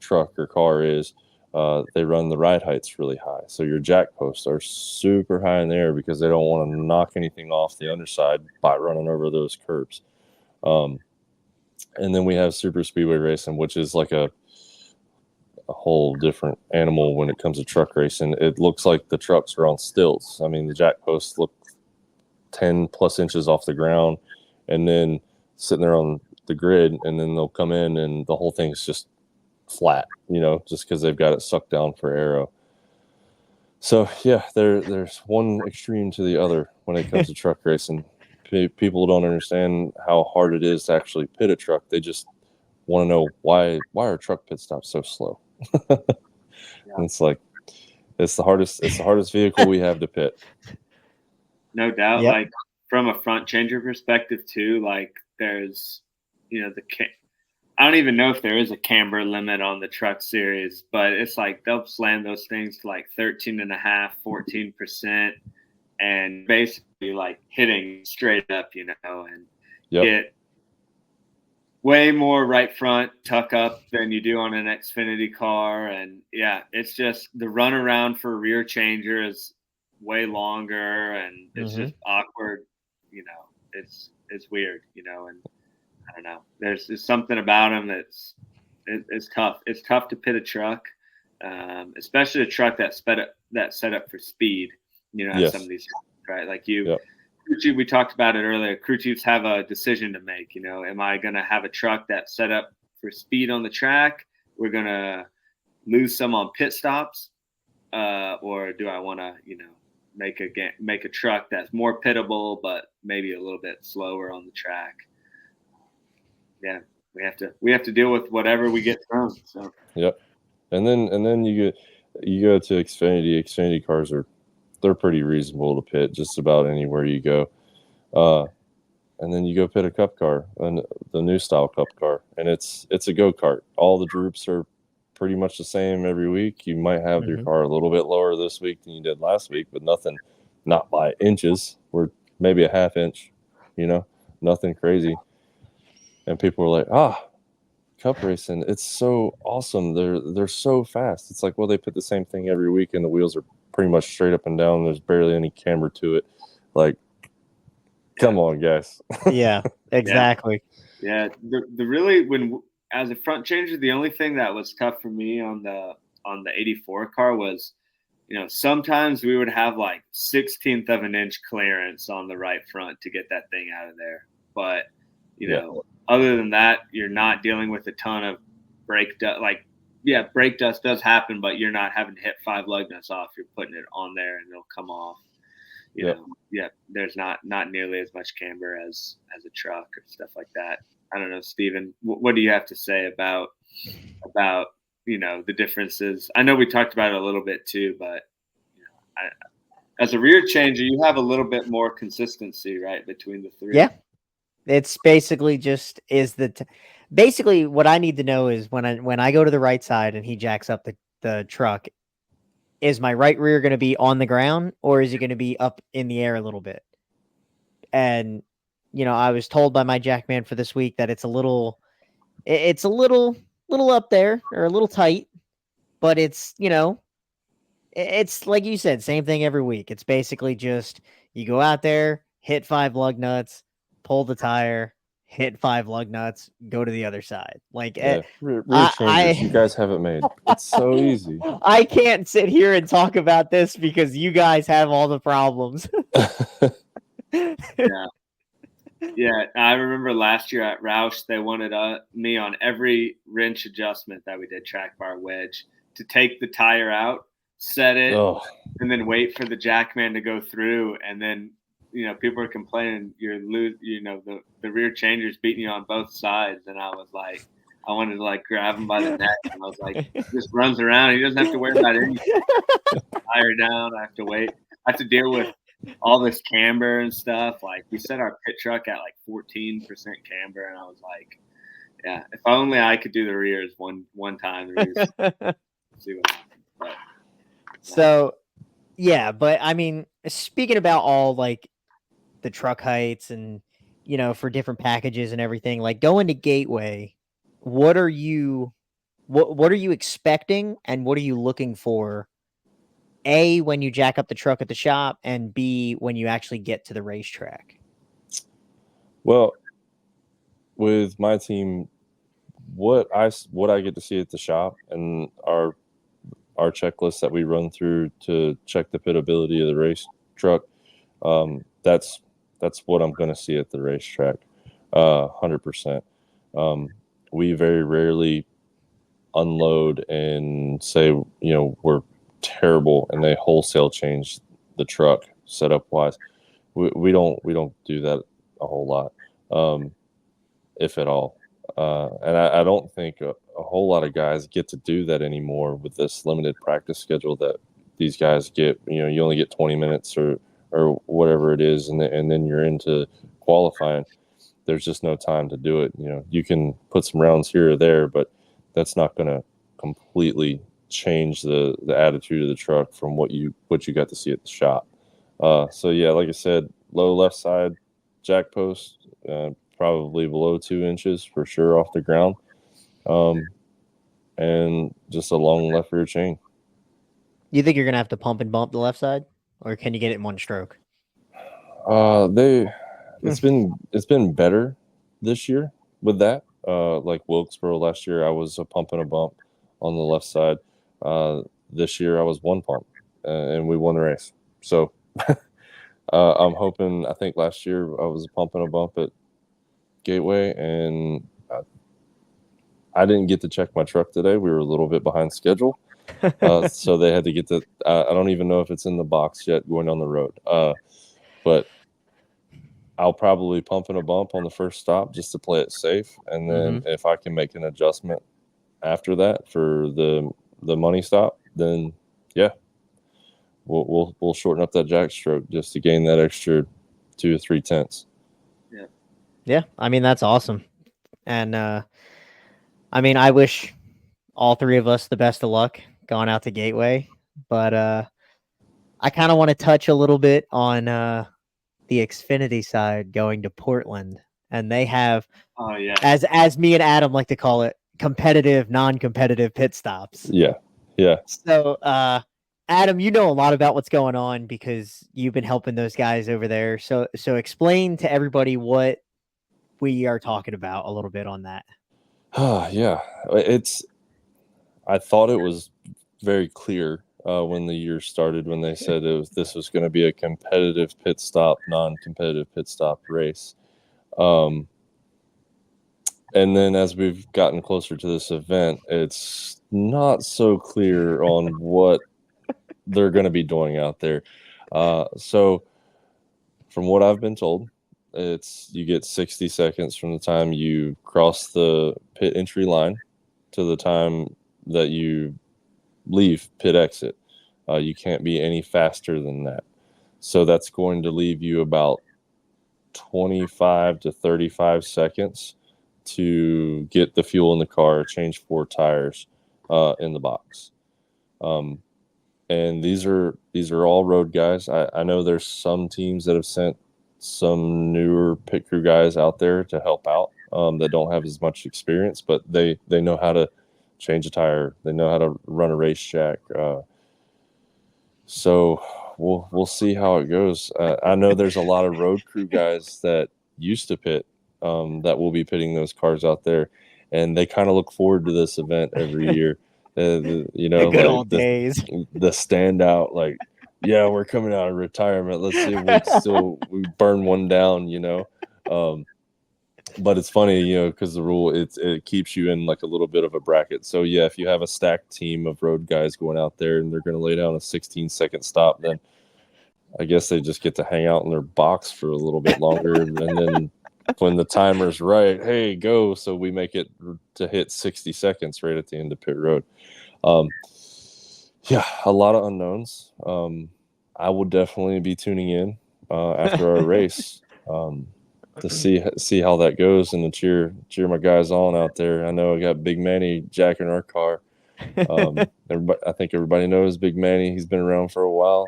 truck or car is. They run the ride heights really high. So your jack posts are super high in the air because they don't want to knock anything off the underside by running over those curbs. And then we have super speedway racing, which is like a whole different animal when it comes to truck racing. It looks like the trucks are on stilts. I mean, the jack posts look 10 plus inches off the ground and then sitting there on the grid, and then they'll come in and the whole thing's just flat, just because they've got it sucked down for aero. So yeah, there's one extreme to the other when it comes to truck racing. People don't understand how hard it is to actually pit a truck. They just want to know why are truck pit stops so slow. And it's like it's the hardest vehicle we have to pit. No doubt. Yep. Like from a front changer perspective too, like there's I don't even know if there is a camber limit on the truck series, but it's like they'll slam those things to like 13.5, 14%, and basically like hitting straight up, and get way more right front tuck up than you do on an Xfinity car. And yeah, it's just the run around for rear changer is way longer and it's just awkward. It's is weird, you know, and I don't know. There's something about them it's tough. It's tough to pit a truck, especially a truck that's set up for speed. You know, Yes. some of these, right? Like you, Yep. crew chief, we talked about it earlier. Crew chiefs have a decision to make. You know, am I going to have a truck that's set up for speed on the track? We're going to lose some on pit stops, or do I want to, you know, make a truck that's more pittable but maybe a little bit slower on the track? Yeah, we have to deal with whatever we get thrown. So Yep. And then you go to Xfinity. Xfinity cars they're pretty reasonable to pit just about anywhere you go. And then you go pit a cup car, and the new style cup car, and it's a go-kart. All the droops are pretty much the same every week. You might have your car a little bit lower this week than you did last week, but not by inches. We're maybe a half inch, you know, nothing crazy. And people were like, cup racing, it's so awesome. They're so fast. It's like, well, they put the same thing every week, and the wheels are pretty much straight up and down. There's barely any camber to it. Like, come on, guys. Yeah, exactly. Yeah, the really as a front changer, the only thing that was tough for me on the 84 car was, you know, sometimes we would have like 1/16 of an inch clearance on the right front to get that thing out of there. But, you know, other than that, you're not dealing with a ton of brake dust. Like, yeah, brake dust does happen, but you're not having to hit 5 lug nuts off. You're putting it on there and it'll come off. You know, there's not nearly as much camber as a truck or stuff like that. I don't know, Steven, what do you have to say about you know, the differences? I know we talked about it a little bit too, but you know, as a rear changer, you have a little bit more consistency, right, between the three. Yeah, it's basically just basically what I need to know is when I go to the right side and he jacks up the truck, is my right rear going to be on the ground or is it going to be up in the air a little bit? And you know, I was told by my jackman for this week that it's a little up there or a little tight, but it's, you know, it's like you said, same thing every week. It's basically just you go out there, hit 5 lug nuts, pull the tire, hit 5 lug nuts, go to the other side. Like Rear changers, you I guys have it made. It's so easy. I can't sit here and talk about this because you guys have all the problems. Yeah, I remember last year at Roush, they wanted me on every wrench adjustment that we did, track bar, wedge, to take the tire out, set it, and then wait for the jackman to go through. And then, you know, people are complaining you know, the rear changer's beating you on both sides. And I was like, I wanted to like grab him by the neck, and I was like, he just runs around. He doesn't have to worry about anything. Tire down. I have to wait. I have to deal with all this camber and stuff. Like, we set our pit truck at like 14% camber, and I was like, yeah, if only I could do the rears one time. The rears, see what happens. But, so yeah, but I mean, speaking about all like the truck heights and, you know, for different packages and everything, like going to Gateway, what are you expecting and what are you looking for? A, when you jack up the truck at the shop, and B, when you actually get to the racetrack. Well, with my team, what I get to see at the shop and our checklist that we run through to check the pitability of the race truck, that's what I'm going to see at the racetrack, 100%. We very rarely unload and say, you know, we're terrible and they wholesale change the truck setup wise. We don't do that a whole lot, if at all. And I don't think a whole lot of guys get to do that anymore with this limited practice schedule that these guys get. You know, you only get 20 minutes or whatever it is, and then you're into qualifying. There's just no time to do it. You know, you can put some rounds here or there, but that's not going to completely change the attitude of the truck from what you got to see at the shop. So yeah, like I said, low left side jack post, probably below 2 inches for sure off the ground, and just a long left rear chain. You think you're gonna have to pump and bump the left side, or can you get it in one stroke? it's been better this year with that. Like Wilkesboro last year, I was a pump and a bump on the left side. This year, I was one pump, and we won the race. So I'm hoping. I think last year I was a pump and a bump at Gateway, and I didn't get to check my truck today. We were a little bit behind schedule, so they had to get the. I don't even know if it's in the box yet going on the road. But I'll probably pump and a bump on the first stop just to play it safe, and then if I can make an adjustment after that for the money stop, then yeah, we'll shorten up that jack stroke just to gain that extra 2 or 3 tenths. Yeah, I mean that's awesome, and I mean I wish all three of us the best of luck going out to Gateway, but I kind of want to touch a little bit on the Xfinity side going to Portland, and they have, as me and Adam like to call it, competitive, non-competitive pit stops. Yeah. So, Adam, you know a lot about what's going on because you've been helping those guys over there. So explain to everybody what we are talking about a little bit on that. Yeah, I thought it was very clear when the year started when they said this was going to be a competitive pit stop, non-competitive pit stop race. And then as we've gotten closer to this event, it's not so clear on what they're going to be doing out there. So from what I've been told, you get 60 seconds from the time you cross the pit entry line to the time that you leave pit exit. You can't be any faster than that. So that's going to leave you about 25 to 35 seconds to get the fuel in the car, change 4 tires in the box. And these are all road guys. I know there's some teams that have sent some newer pit crew guys out there to help out that don't have as much experience, but they know how to change a tire. They know how to run a racetrack. So we'll see how it goes. I know there's a lot of road crew guys that used to pit that will be pitting those cars out there, and they kind of look forward to this event every year. The good old days. The standout, like, yeah, we're coming out of retirement. Let's see if we burn one down, But it's funny, because the rule it keeps you in like a little bit of a bracket. So yeah, if you have a stacked team of road guys going out there and they're going to lay down a 16-second stop, then I guess they just get to hang out in their box for a little bit longer, and then when the timer's right, hey, go. So we make it to hit 60 seconds right at the end of pit road. Yeah, a lot of unknowns. I will definitely be tuning in after our race to see how that goes and to cheer my guys on out there. I know I got Big Manny jacking our car. I think everybody knows Big Manny. He's been around for a while.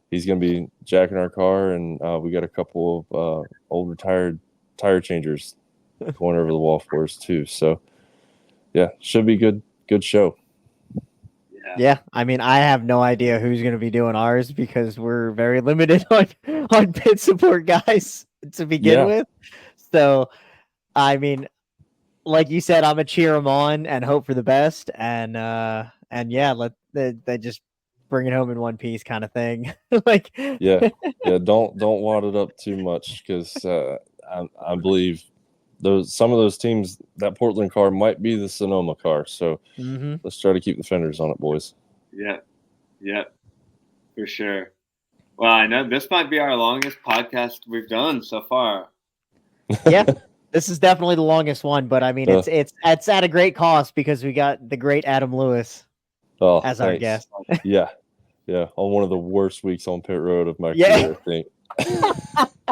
He's going to be jacking our car, and we got a couple of old retired tire changers going over the wall for us too. So yeah, should be good show. Yeah, I mean, I have no idea who's going to be doing ours because we're very limited on pit support guys to begin with. So, I mean, like you said, I'm gonna cheer them on and hope for the best, and yeah, they just bring it home in one piece kind of thing. Like, yeah, don't wad it up too much because I believe some of those teams, that Portland car might be the Sonoma car. So let's try to keep the fenders on it, boys. Yeah, for sure. Well, I know this might be our longest podcast we've done so far. Yeah, this is definitely the longest one, but I mean, it's at a great cost because we got the great Adam Lewis as our guest. Yeah, on one of the worst weeks on pit road of my career, I think.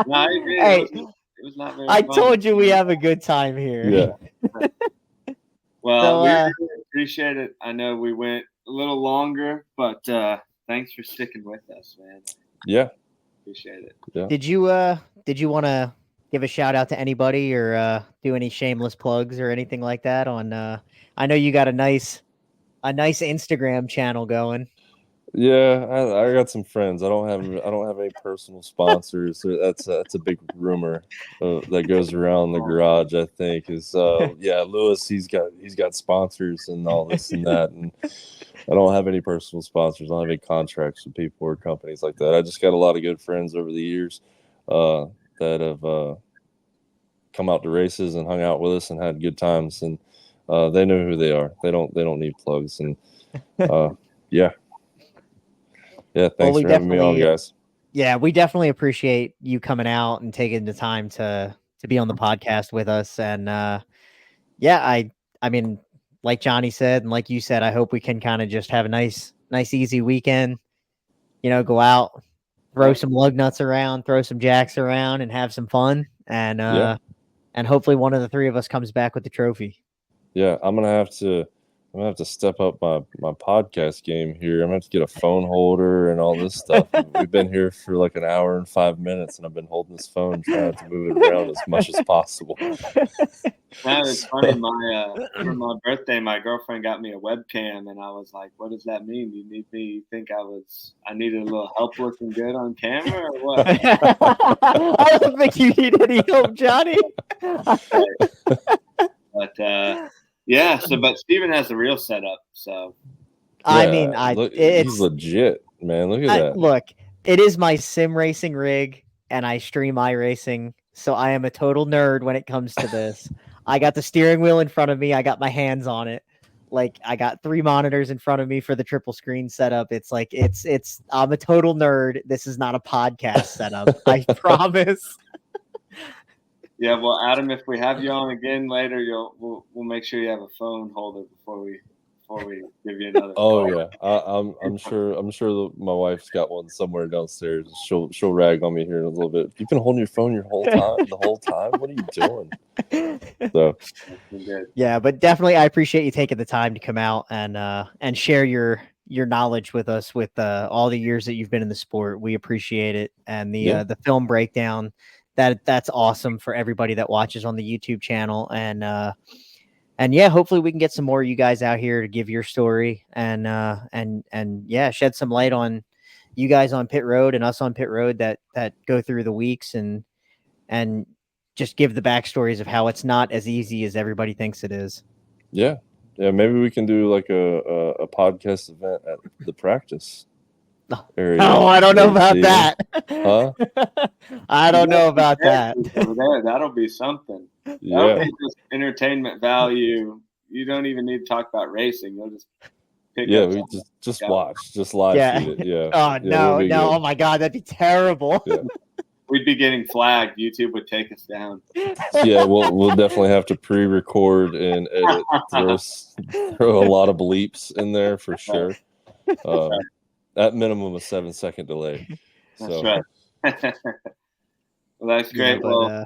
No, I agree. Hey, it was not very fun. Told you we have a good time here. Yeah. Well, we really appreciate it. I know we went a little longer, but thanks for sticking with us, man. Yeah. Appreciate it. Yeah. Did you want to give a shout out to anybody or do any shameless plugs or anything like that on I know you got a nice Instagram channel going. Yeah, I got some friends. I don't have any personal sponsors. That's a big rumor that goes around the garage. I think is yeah, Lewis. He's got sponsors and all this and that, and I don't have any personal sponsors. I don't have any contracts with people or companies like that. I just got a lot of good friends over the years that have come out to races and hung out with us and had good times, and they know who they are. They don't need plugs, and yeah. Yeah, Well, thanks we for having me on, definitely, guys. yeah, we definitely appreciate you coming out and taking the time to be on the podcast with us. And yeah, I mean, like Johnny said, and like you said, I hope we can kind of just have a nice, easy weekend. Go out, throw some lug nuts around, throw some jacks around, and have some fun. Yeah, And hopefully one of the three of us comes back with the trophy. yeah. I'm gonna have to step up my podcast game here. I'm gonna have to get a phone holder and all this stuff. We've been here for like an hour and 5 minutes, and I've been holding this phone, trying to move it around as much as possible. That is funny. For my birthday, my girlfriend got me a webcam, and I was like, "What does that mean? You need me? You think I needed a little help looking good on camera, or what?" I don't think you need any help, Johnny. But yeah. But Steven has the real setup. So I Yeah, mean, look, he's it's legit, man. Look at that. look, it is my sim racing rig, and I stream iRacing, so I am a total nerd when it comes to this. I got the steering wheel in front of me. I got my hands on it. Like I got 3 monitors in front of me for the triple screen setup. It's like it's. I'm a total nerd. This is not a podcast setup. I promise. yeah. Well, Adam, if we have you on again later, we'll make sure you have a phone holder before we give you another Oh call. yeah, I'm sure that my wife's got one somewhere downstairs. She'll rag on me here in a little bit. You've been holding your phone the whole time. What are you doing? So Yeah, but definitely I appreciate you taking the time to come out and share your knowledge with us with all the years that you've been in the sport. We appreciate it. And the film breakdown, that's awesome for everybody that watches on the YouTube channel. And yeah, hopefully we can get some more of you guys out here to give your story and yeah, shed some light on you guys on pit road and us on pit road that go through the weeks and just give the backstories of how it's not as easy as everybody thinks it is. yeah, maybe we can do like a podcast event at the practice area. Oh, I don't know about that. Huh? I don't know about that. Over there, that'll be something. That'll Yeah, be just entertainment value. You don't even need to talk about racing. You'll just pick yeah. up. We just watch, just live Yeah. feed it. Yeah. Oh Yeah, we'll no, be no. good. Oh my god, that'd be terrible. Yeah. We'd be getting flagged. YouTube would take us down. Yeah, we'll definitely have to pre-record and edit. Throw a lot of bleeps in there for sure. At minimum, a 7-second delay. That's So right. Well, that's great. Yeah, but, Well, I'll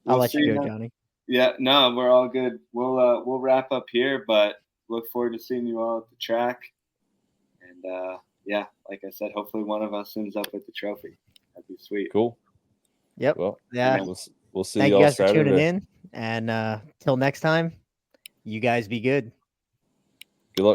we'll let you see. go, Johnny. Yeah, no, we're all good. We'll wrap up here, but look forward to seeing you all at the track. And yeah, like I said, hopefully one of us ends up with the trophy. That'd be sweet. cool. Yep. Well, Yeah. we'll see Thank you y'all guys for tuning Saturday. in. And till next time, you guys be good.